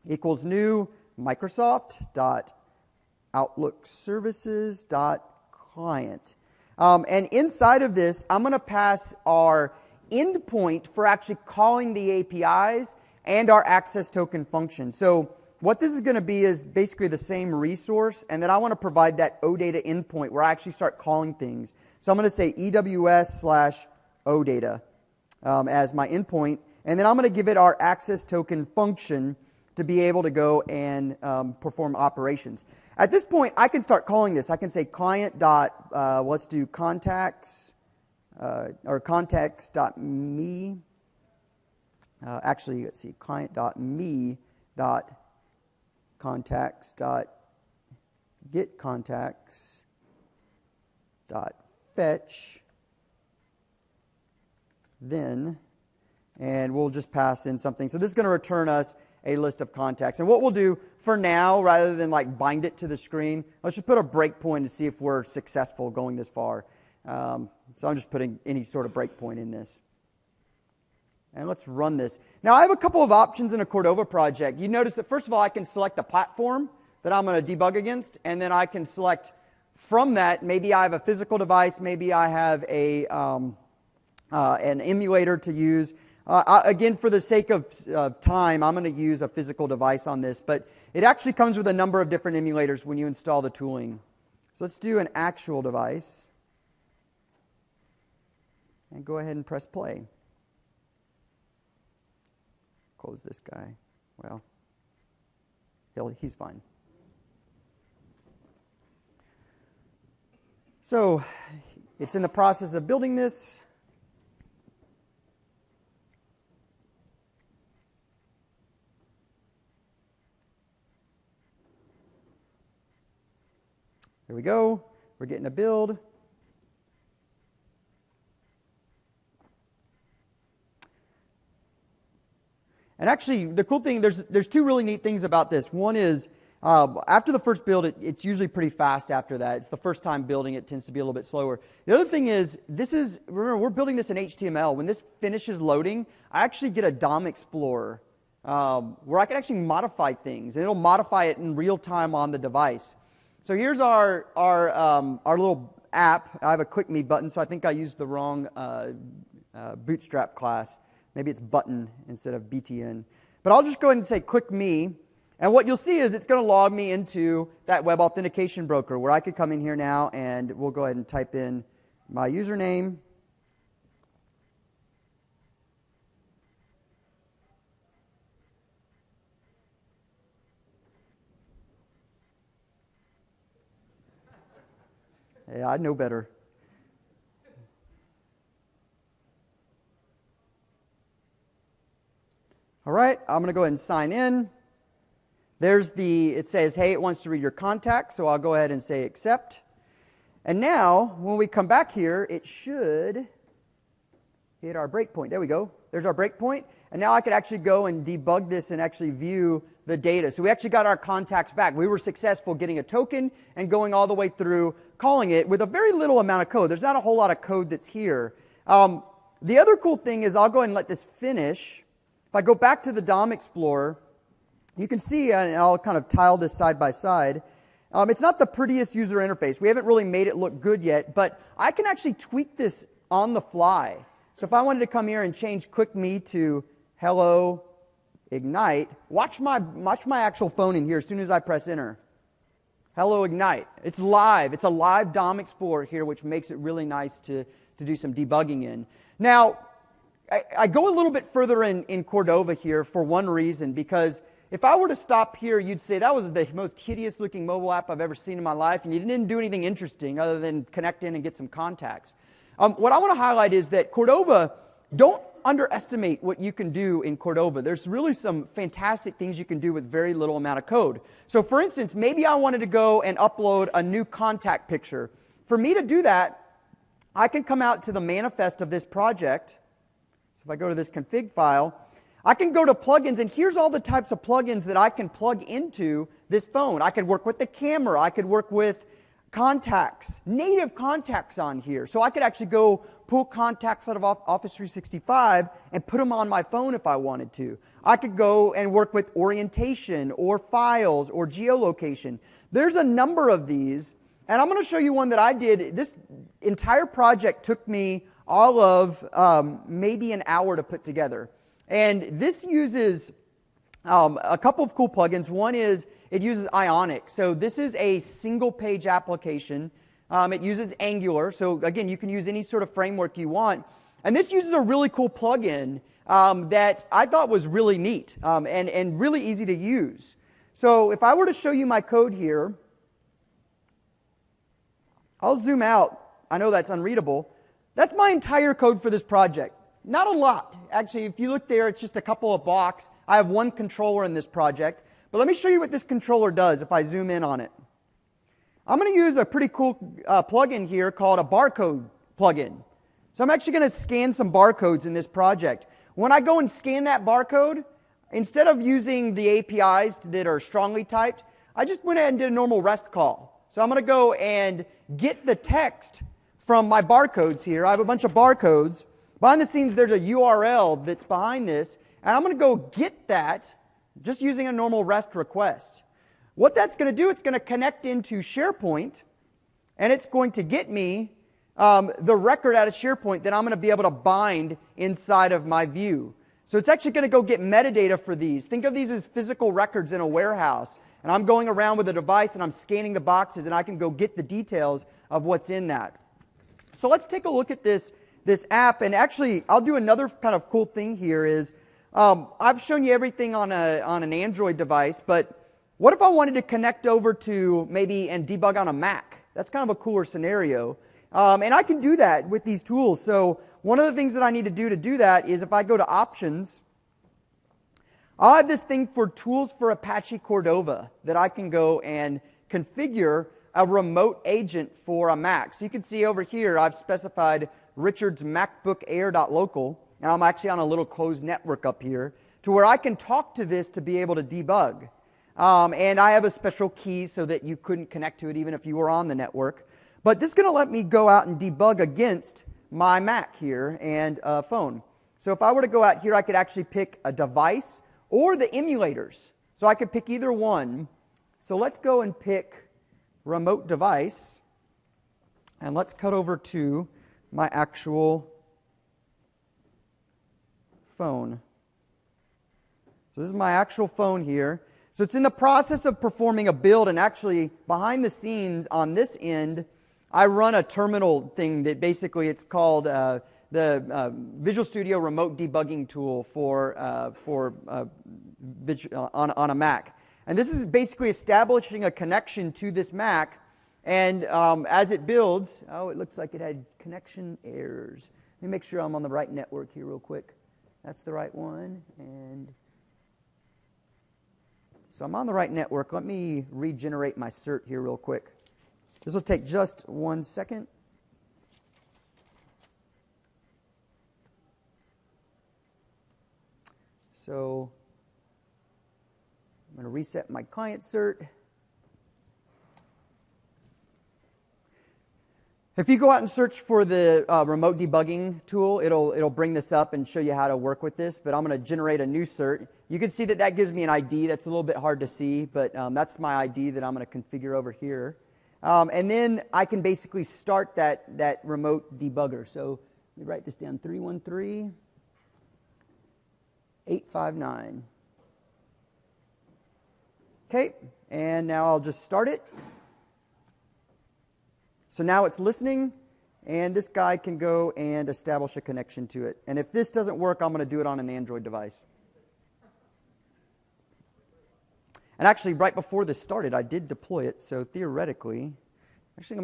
equals new Microsoft.OutlookServices.client. And inside of this, I'm going to pass our endpoint for actually calling the APIs and our access token function. So what this is going to be is basically the same resource, and then I want to provide that OData endpoint where I actually start calling things. So I'm going to say EWS/OData as my endpoint, and then I'm going to give it our access token function to be able to go and perform operations. At this point, I can start calling this. I can say client dot, let's do contacts, or contacts.me. Actually, let's see, client.me.contacts.getContacts.fetch then, and we'll just pass in something. So this is going to return us a list of contacts. And what we'll do for now, rather than like bind it to the screen, let's just put a breakpoint to see if we're successful going this far. So I'm just putting any sort of breakpoint in this. And let's run this. Now I have a couple of options in a Cordova project. You notice that first of all I can select the platform that I'm going to debug against, and then I can select from that, maybe I have a physical device, maybe I have a an emulator to use. Again, for the sake of time, I'm going to use a physical device on this, but it actually comes with a number of different emulators when you install the tooling. So let's do an actual device. And go ahead and press play. Close this guy. Well, he's fine. So it's in the process of building this. Here we go. We're getting a build. And actually, the cool thing, there's two really neat things about this. One is, after the first build, it's usually pretty fast after that. It's the first time building, it tends to be a little bit slower. The other thing is, remember, we're building this in HTML. When this finishes loading, I actually get a DOM Explorer where I can actually modify things, and it'll modify it in real time on the device. So here's our little app. I have a Quick Me button, so I think I used the wrong Bootstrap class. Maybe it's button instead of BTN. But I'll just go ahead and say Quick Me. And what you'll see is it's going to log me into that web authentication broker where I could come in here now and we'll go ahead and type in my username. Yeah, I know better. All right, I'm going to go ahead and sign in. It says, hey, it wants to read your contacts, so I'll go ahead and say accept. And now, when we come back here, it should hit our breakpoint. There we go. There's our breakpoint. And now I could actually go and debug this and actually view the data. So we actually got our contacts back. We were successful getting a token and going all the way through calling it with a very little amount of code. There's not a whole lot of code that's here. The other cool thing is I'll go ahead and let this finish. If I go back to the DOM Explorer, you can see, and I'll kind of tile this side by side, it's not the prettiest user interface. We haven't really made it look good yet, but I can actually tweak this on the fly. So if I wanted to come here and change Quick Me to Hello Ignite, watch my actual phone in here as soon as I press enter. Hello Ignite. It's live. It's a live DOM Explorer here, which makes it really nice to to do some debugging in. Now, I go a little bit further in Cordova here for one reason, because if I were to stop here, you'd say that was the most hideous looking mobile app I've ever seen in my life, and you didn't do anything interesting other than connect in and get some contacts. What I want to highlight is that Cordova, don't underestimate what you can do in Cordova. There's really some fantastic things you can do with very little amount of code. So for instance, maybe I wanted to go and upload a new contact picture. For me to do that, I can come out to the manifest of this project. So if I go to this config file, I can go to plugins, and here's all the types of plugins that I can plug into this phone. I could work with the camera. I could work with contacts, native contacts on here. So I could actually go pull contacts out of Office 365 and put them on my phone if I wanted to. I could go and work with orientation or files or geolocation. There's a number of these, and I'm going to show you one that I did. This entire project took me all of maybe an hour to put together. And this uses a couple of cool plugins. One is it uses Ionic. So this is a single page application. It uses Angular. So again, you can use any sort of framework you want. And this uses a really cool plugin that I thought was really neat and really easy to use. So if I were to show you my code here, I'll zoom out. I know that's unreadable. That's my entire code for this project. Not a lot. Actually, if you look there, it's just a couple of blocks. I have one controller in this project. But let me show you what this controller does if I zoom in on it. I'm going to use a pretty cool plugin here called a barcode plugin. So I'm actually going to scan some barcodes in this project. When I go and scan that barcode, instead of using the APIs that are strongly typed, I just went ahead and did a normal REST call. So I'm going to go and get the text from my barcodes here. I have a bunch of barcodes. Behind the scenes, there's a URL that's behind this, and I'm going to go get that just using a normal REST request. What that's going to do, it's going to connect into SharePoint, and it's going to get me the record out of SharePoint that I'm going to be able to bind inside of my view. So it's actually going to go get metadata for these. Think of these as physical records in a warehouse, and I'm going around with a device and I'm scanning the boxes, and I can go get the details of what's in that. So let's take a look at this app, and actually I'll do another kind of cool thing here is I've shown you everything on an Android device, but what if I wanted to connect over to maybe and debug on a Mac? That's kind of a cooler scenario. And I can do that with these tools. So one of the things that I need to do that is if I go to Options, I'll have this thing for Tools for Apache Cordova that I can go and configure a remote agent for a Mac. So you can see over here I've specified Richard's MacBook Air.local, and I'm actually on a little closed network up here to where I can talk to this to be able to debug. And I have a special key so that you couldn't connect to it even if you were on the network. But this is going to let me go out and debug against my Mac here and phone. So if I were to go out here, I could actually pick a device or the emulators. So I could pick either one. So let's go and pick remote device. And let's cut over to my actual phone. So this is my actual phone here. So it's in the process of performing a build, and actually behind the scenes on this end, I run a terminal thing that basically it's called the Visual Studio Remote Debugging Tool on a Mac. And this is basically establishing a connection to this Mac, and as it builds, it looks like it had connection errors. Let me make sure I'm on the right network here real quick. That's the right one, and so I'm on the right network. Let me regenerate my cert here real quick. This will take just 1 second. So I'm going to reset my client cert. If you go out and search for the remote debugging tool, it'll bring this up and show you how to work with this, but I'm going to generate a new cert. You can see that gives me an ID. That's a little bit hard to see, but that's my ID that I'm going to configure over here. And then I can basically start that remote debugger. So let me write this down, 313-859. Okay, and now I'll just start it. So now it's listening, and this guy can go and establish a connection to it. And if this doesn't work, I'm going to do it on an Android device. And actually, right before this started, I did deploy it, so theoretically, actually, let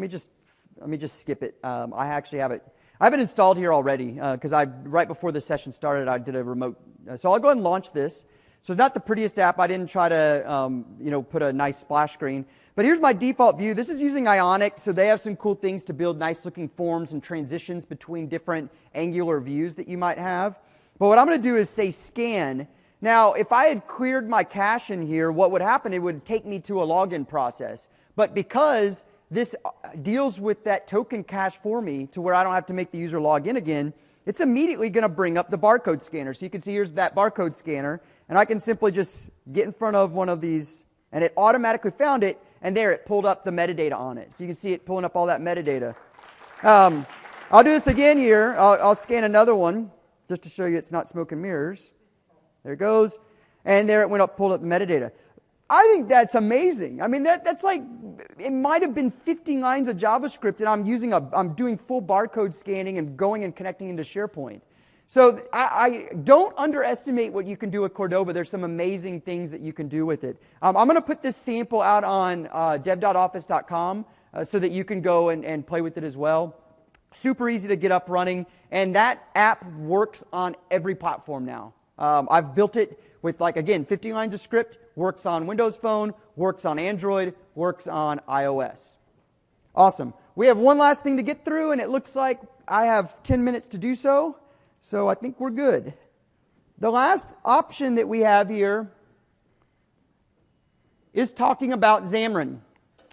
me just skip it. I actually have it. I have it installed here already because right before the session started, I did a remote. So I'll go ahead and launch this. So it's not the prettiest app. I didn't try to put a nice splash screen. But here's my default view. This is using Ionic, so they have some cool things to build nice-looking forms and transitions between different angular views that you might have. But what I'm going to do is say scan. Now, if I had cleared my cache in here, what would happen? It would take me to a login process. But because this deals with that token cache for me to where I don't have to make the user log in again, it's immediately going to bring up the barcode scanner. So you can see here's that barcode scanner, and I can simply just get in front of one of these, and it automatically found it, and there it pulled up the metadata on it. So you can see it pulling up all that metadata. I'll do this again here. I'll scan another one just to show you it's not smoke and mirrors. There it goes. And there it went up, pulled up the metadata. I think that's amazing. I mean, that's like, it might have been 50 lines of JavaScript, and I'm doing full barcode scanning and going and connecting into SharePoint. So I don't underestimate what you can do with Cordova. There's some amazing things that you can do with it. I'm going to put this sample out on dev.office.com so that you can go and play with it as well. Super easy to get up running, and that app works on every platform now. I've built it with, like, again, 50 lines of script, works on Windows Phone, works on Android, works on iOS. Awesome. We have one last thing to get through, and it looks like I have 10 minutes to do so, so I think we're good. The last option that we have here is talking about Xamarin.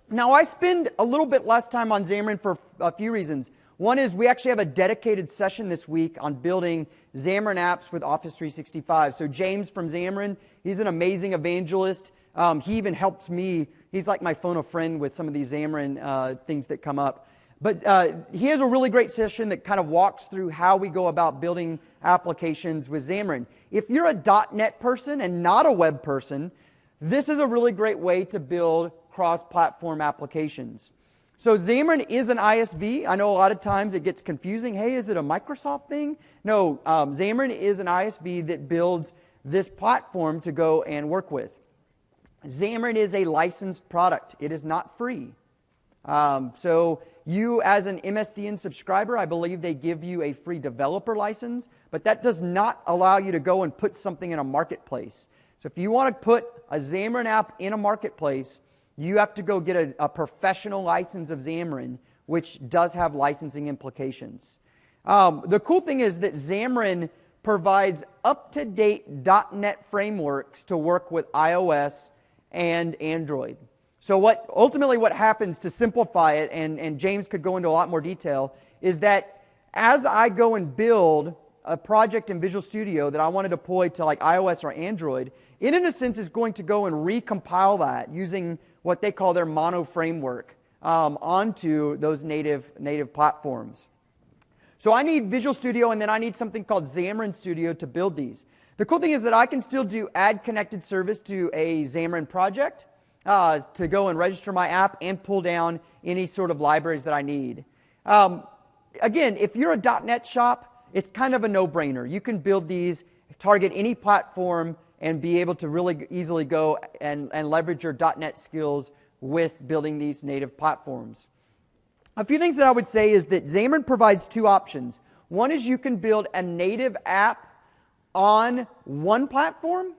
Now, I spend a little bit less time on Xamarin for a few reasons. One is we actually have a dedicated session this week on building Xamarin apps with Office 365. So James from Xamarin, he's an amazing evangelist. He even helps me. He's like my phone a friend with some of these Xamarin things that come up. But he has a really great session that kind of walks through how we go about building applications with Xamarin. If you're a .NET person and not a web person, this is a really great way to build cross-platform applications. So Xamarin is an ISV. I know a lot of times it gets confusing. Hey, is it a Microsoft thing? No, Xamarin is an ISV that builds this platform to go and work with. Xamarin is a licensed product. It is not free. So you, as an MSDN subscriber, I believe they give you a free developer license, but that does not allow you to go and put something in a marketplace. So if you want to put a Xamarin app in a marketplace, you have to go get a professional license of Xamarin, which does have licensing implications. The cool thing is that Xamarin provides up-to-date .NET frameworks to work with iOS and Android. So ultimately what happens, to simplify it, and James could go into a lot more detail, is that as I go and build a project in Visual Studio that I want to deploy to like iOS or Android, it in a sense is going to go and recompile that using what they call their mono framework onto those native platforms. So I need Visual Studio, and then I need something called Xamarin Studio to build these. The cool thing is that I can still do add connected service to a Xamarin project to go and register my app and pull down any sort of libraries that I need. Again, if you're a .NET shop, it's kind of a no-brainer. You can build these, target any platform, and be able to really easily go and leverage your .NET skills with building these native platforms. A few things that I would say is that Xamarin provides two options. One is you can build a native app on one platform,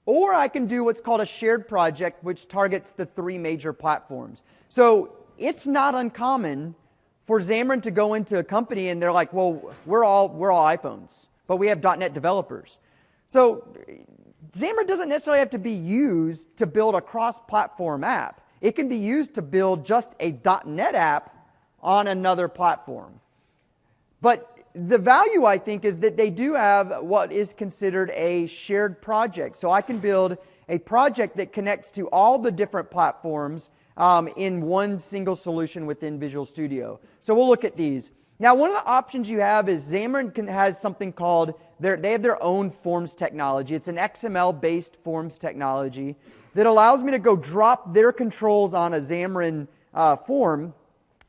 or I can do what's called a shared project, which targets the three major platforms. So it's not uncommon for Xamarin to go into a company and they're like, well, we're all iPhones, but we have .NET developers. So Xamarin doesn't necessarily have to be used to build a cross-platform app. It can be used to build just a .NET app on another platform. But the value, I think, is that they do have what is considered a shared project. So I can build a project that connects to all the different platforms in one single solution within Visual Studio. So we'll look at these. Now, one of the options you have is Xamarin has something called, they have their own forms technology. It's an XML-based forms technology that allows me to go drop their controls on a Xamarin form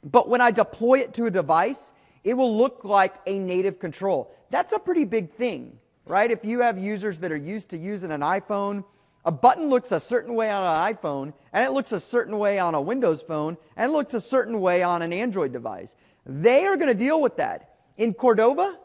but when I deploy it to a device, it will look like a native control. That's a pretty big thing, right? If you have users that are used to using an iPhone, a button looks a certain way on an iPhone, and it looks a certain way on a Windows phone, and it looks a certain way on an Android device. They are going to deal with that. In Cordova,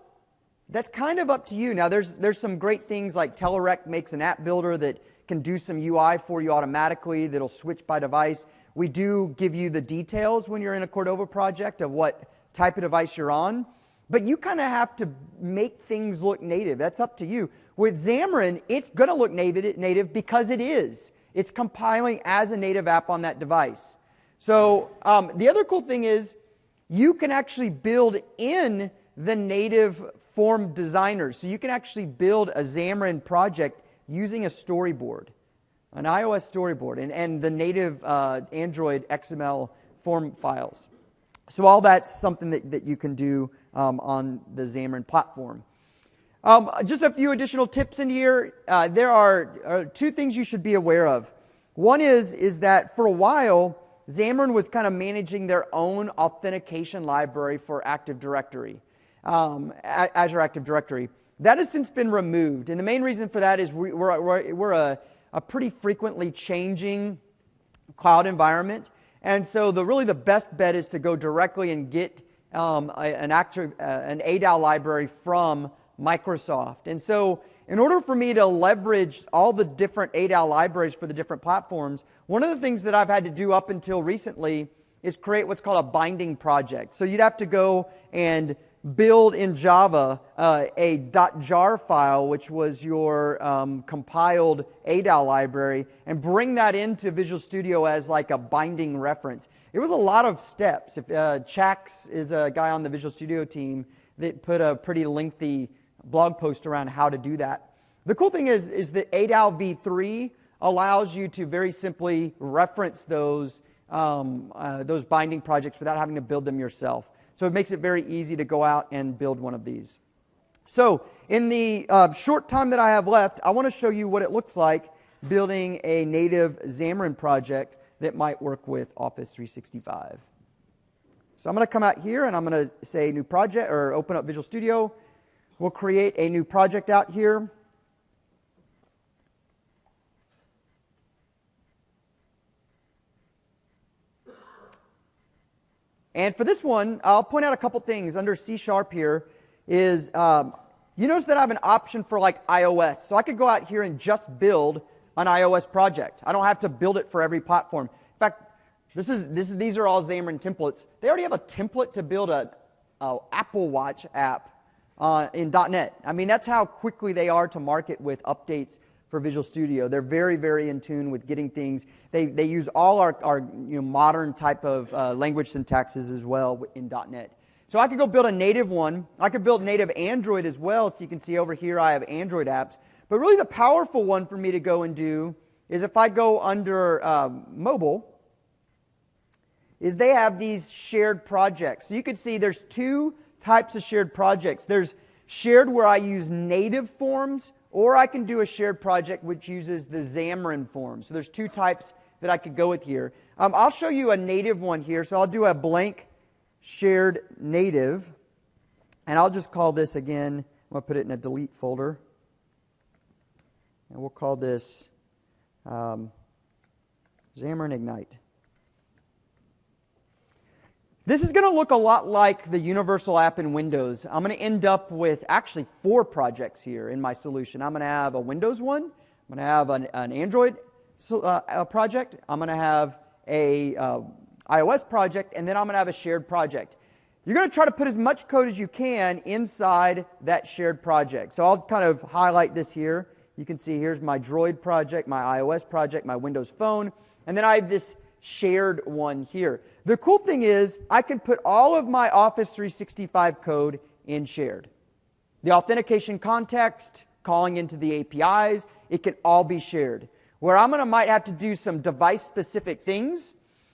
that's kind of up to you. Now, there's some great things like Telerik makes an app builder that can do some UI for you automatically that'll switch by device. We do give you the details when you're in a Cordova project of what type of device you're on, but you kind of have to make things look native. That's up to you. With Xamarin, it's going to look native because it is. It's compiling as a native app on that device. So the other cool thing is you can actually build in the native form designers. So you can actually build a Xamarin project using a storyboard, an iOS storyboard, and the native Android XML form files. So all that's something that you can do on the Xamarin platform. Just a few additional tips in here. There are two things you should be aware of. One is that for a while, Xamarin was kind of managing their own authentication library for Active Directory, Azure Active Directory. That has since been removed, and the main reason for that is we're a pretty frequently changing cloud environment, and so really the best bet is to go directly and get an ADAL library from Microsoft. And so in order for me to leverage all the different ADAL libraries for the different platforms, one of the things that I've had to do up until recently is create what's called a binding project. So you'd have to go and build in Java a .jar file, which was your compiled ADAL library, and bring that into Visual Studio as like a binding reference. It was a lot of steps. Chax is a guy on the Visual Studio team that put a pretty lengthy blog post around how to do that. The cool thing is that ADAL v3 allows you to very simply reference those binding projects without having to build them yourself. So it makes it very easy to go out and build one of these. So in the short time that I have left, I want to show you what it looks like building a native Xamarin project that might work with Office 365. So I'm going to come out here and I'm going to say new project, or open up Visual Studio. We'll create a new project out here. And for this one, I'll point out a couple things under C# here. Is you notice that I have an option for like iOS. So I could go out here and just build an iOS project. I don't have to build it for every platform. In fact, these are all Xamarin templates. They already have a template to build a Apple Watch app in .NET. I mean, that's how quickly they are to market with updates for Visual Studio. They're very, very in tune with getting things. They use all our modern type of language syntaxes as well in .NET. So I could go build a native one. I could build native Android as well. So you can see over here I have Android apps. But really the powerful one for me to go and do is if I go under mobile, is they have these shared projects. So you can see there's two types of shared projects. There's shared where I use native forms, or I can do a shared project which uses the Xamarin forms. So there's two types that I could go with here. I'll show you a native one here. So I'll do a blank shared native, and I'll just call this again, I'm going to put it in a delete folder, and we'll call this Xamarin Ignite. This is going to look a lot like the Universal app in Windows. I'm going to end up with actually 4 projects here in my solution. I'm going to have a Windows one, I'm going to have an Android project, I'm going to have a iOS project, and then I'm going to have a shared project. You're going to try to put as much code as you can inside that shared project. So I'll kind of highlight this here. You can see here's my Droid project, my iOS project, my Windows Phone, and then I have this shared one here. The cool thing is I can put all of my Office 365 code in shared. The authentication context, calling into the APIs, it can all be shared. Where might have to do some device-specific things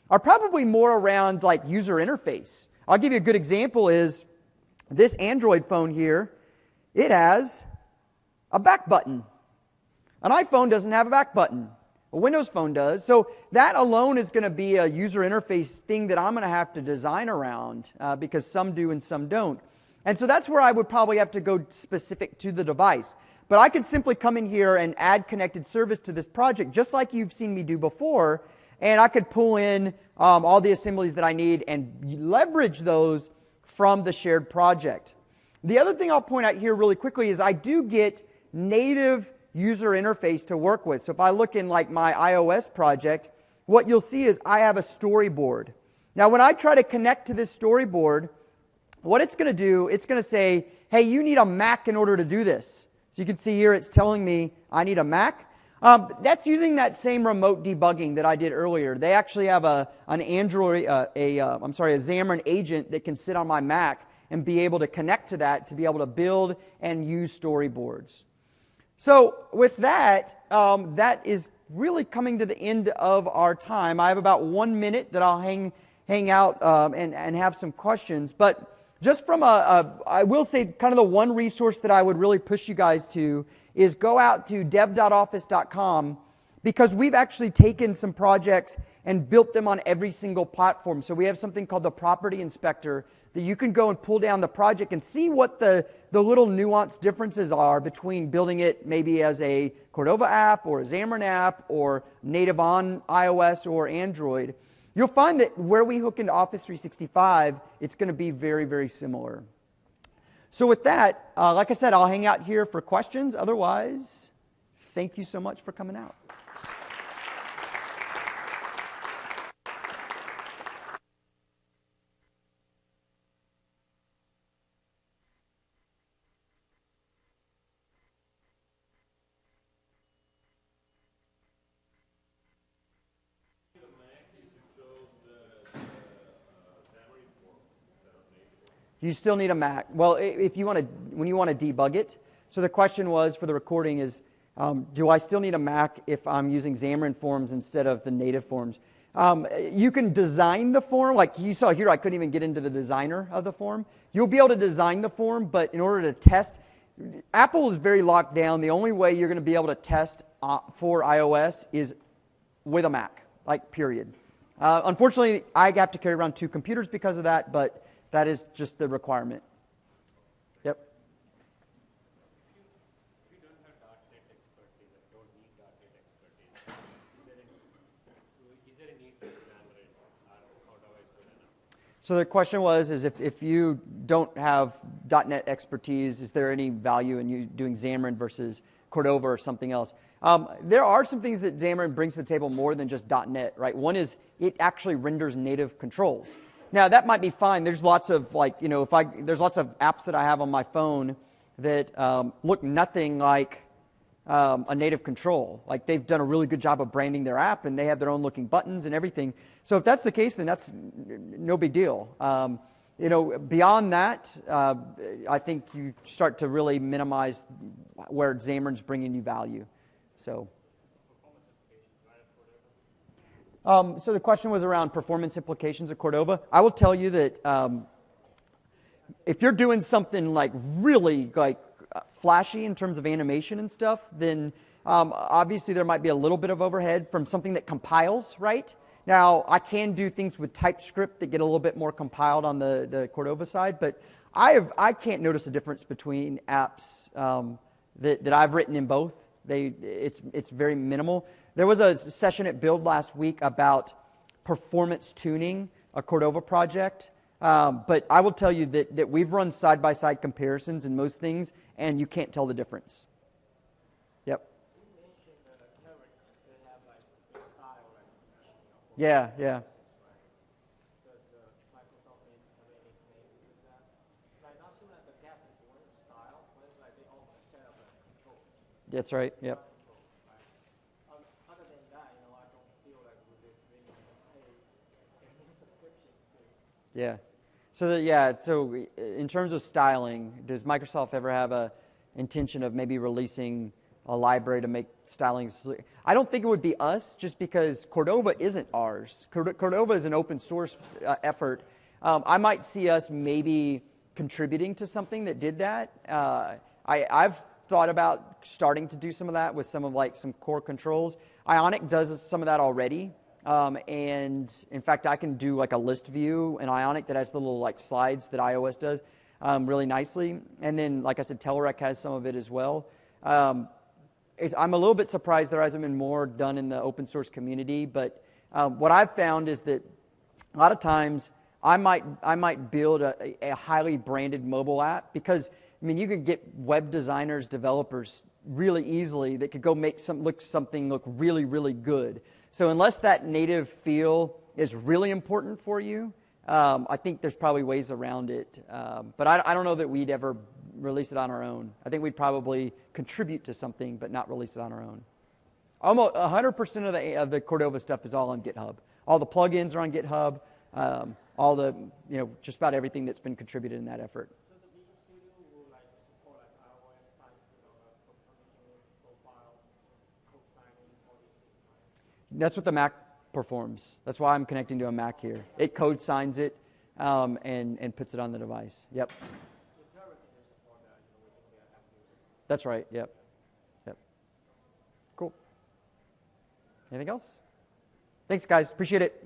are probably more around like user interface. I'll give you a good example is this Android phone here, it has a back button. An iPhone doesn't have a back button. A Windows Phone does. So that alone is going to be a user interface thing that I'm going to have to design around because some do and some don't. And so that's where I would probably have to go specific to the device. But I could simply come in here and add connected service to this project, just like you've seen me do before, and I could pull in all the assemblies that I need and leverage those from the shared project. The other thing I'll point out here really quickly is I do get native user interface to work with. So if I look in like my iOS project, what you'll see is I have a storyboard. Now when I try to connect to this storyboard, what it's going to do, it's going to say, hey, you need a Mac in order to do this. So you can see here it's telling me I need a Mac. That's using that same remote debugging that I did earlier. They actually have a Xamarin agent that can sit on my Mac and be able to connect to that to be able to build and use storyboards. So with that, that is really coming to the end of our time. I have about 1 minute that I'll hang out and have some questions. But just from I will say kind of the one resource that I would really push you guys to is go out to dev.office.com, because we've actually taken some projects and built them on every single platform. So we have something called the Property Inspector that you can go and pull down the project and see what the little nuanced differences are between building it maybe as a Cordova app or a Xamarin app or native on iOS or Android. You'll find that where we hook into Office 365, it's going to be very, very similar. So with that, like I said, I'll hang out here for questions. Otherwise, thank you so much for coming out. You still need a Mac. Well, if you want to, when you want to debug it. So the question was for the recording is, do I still need a Mac if I'm using Xamarin Forms instead of the native forms? You can design the form. Like you saw here, I couldn't even get into the designer of the form. You'll be able to design the form, but in order to test, Apple is very locked down. The only way you're going to be able to test for iOS is with a Mac, like period. Unfortunately, I have to carry around 2 computers because of that, but that is just the requirement. Yep. If you don't have .NET expertise, or don't need .NET expertise, is there a need for Xamarin, or Cordova is good enough? So the question was, is if you don't have .NET expertise, is there any value in you doing Xamarin versus Cordova or something else? There are some things that Xamarin brings to the table more than just .NET, right? One is it actually renders native controls. Now that might be fine. There's lots of there's lots of apps that I have on my phone that look nothing like a native control. Like they've done a really good job of branding their app and they have their own looking buttons and everything. So if that's the case, then that's no big deal. Beyond that, I think you start to really minimize where Xamarin's bringing you value. So. So the question was around performance implications of Cordova. I will tell you that if you're doing something like really like flashy in terms of animation and stuff, then obviously there might be a little bit of overhead from something that compiles, right? Now, I can do things with TypeScript that get a little bit more compiled on the Cordova side, but I can't notice a difference between apps that I've written in both. It's very minimal. There was a session at Build last week about performance tuning a Cordova project, but I will tell you that we've run side-by-side comparisons in most things, and you can't tell the difference. Yep. You mentioned Kevin, they have like the style, like, Yeah. Does Microsoft have anything with that? Like not similar to the gap before the style, but it's like they all set up a control. That's right. Yep. Other than that, I don't feel like we would really pay a subscription to. Yeah. So in terms of styling, does Microsoft ever have a intention of maybe releasing a library to make styling? I don't think it would be us, just because Cordova isn't ours. Cordova is an open source effort. I might see us maybe contributing to something that did that. I've thought about starting to do some of that with some of like some core controls. Ionic does some of that already. And in fact, I can do like a list view in Ionic that has the little like slides that iOS does really nicely. And then, like I said, Telerik has some of it as well. I'm a little bit surprised there hasn't been more done in the open source community. But what I've found is that a lot of times I might build a highly branded mobile app because, I mean, you could get web designers, developers really easily that could go make something look really, really good. So unless that native feel is really important for you, I think there's probably ways around it. But I don't know that we'd ever release it on our own. I think we'd probably contribute to something, but not release it on our own. Almost 100% of the Cordova stuff is all on GitHub. All the plugins are on GitHub. All the, just about everything that's been contributed in that effort. So the Visual Studio will like support like iOS site, permission, profile, code signing, all these things, right? That's what the Mac performs. That's why I'm connecting to a Mac here. It code signs it and puts it on the device. Yep. If everything is support that, within their app user. That's right. Yep. Cool. Anything else? Thanks, guys. Appreciate it.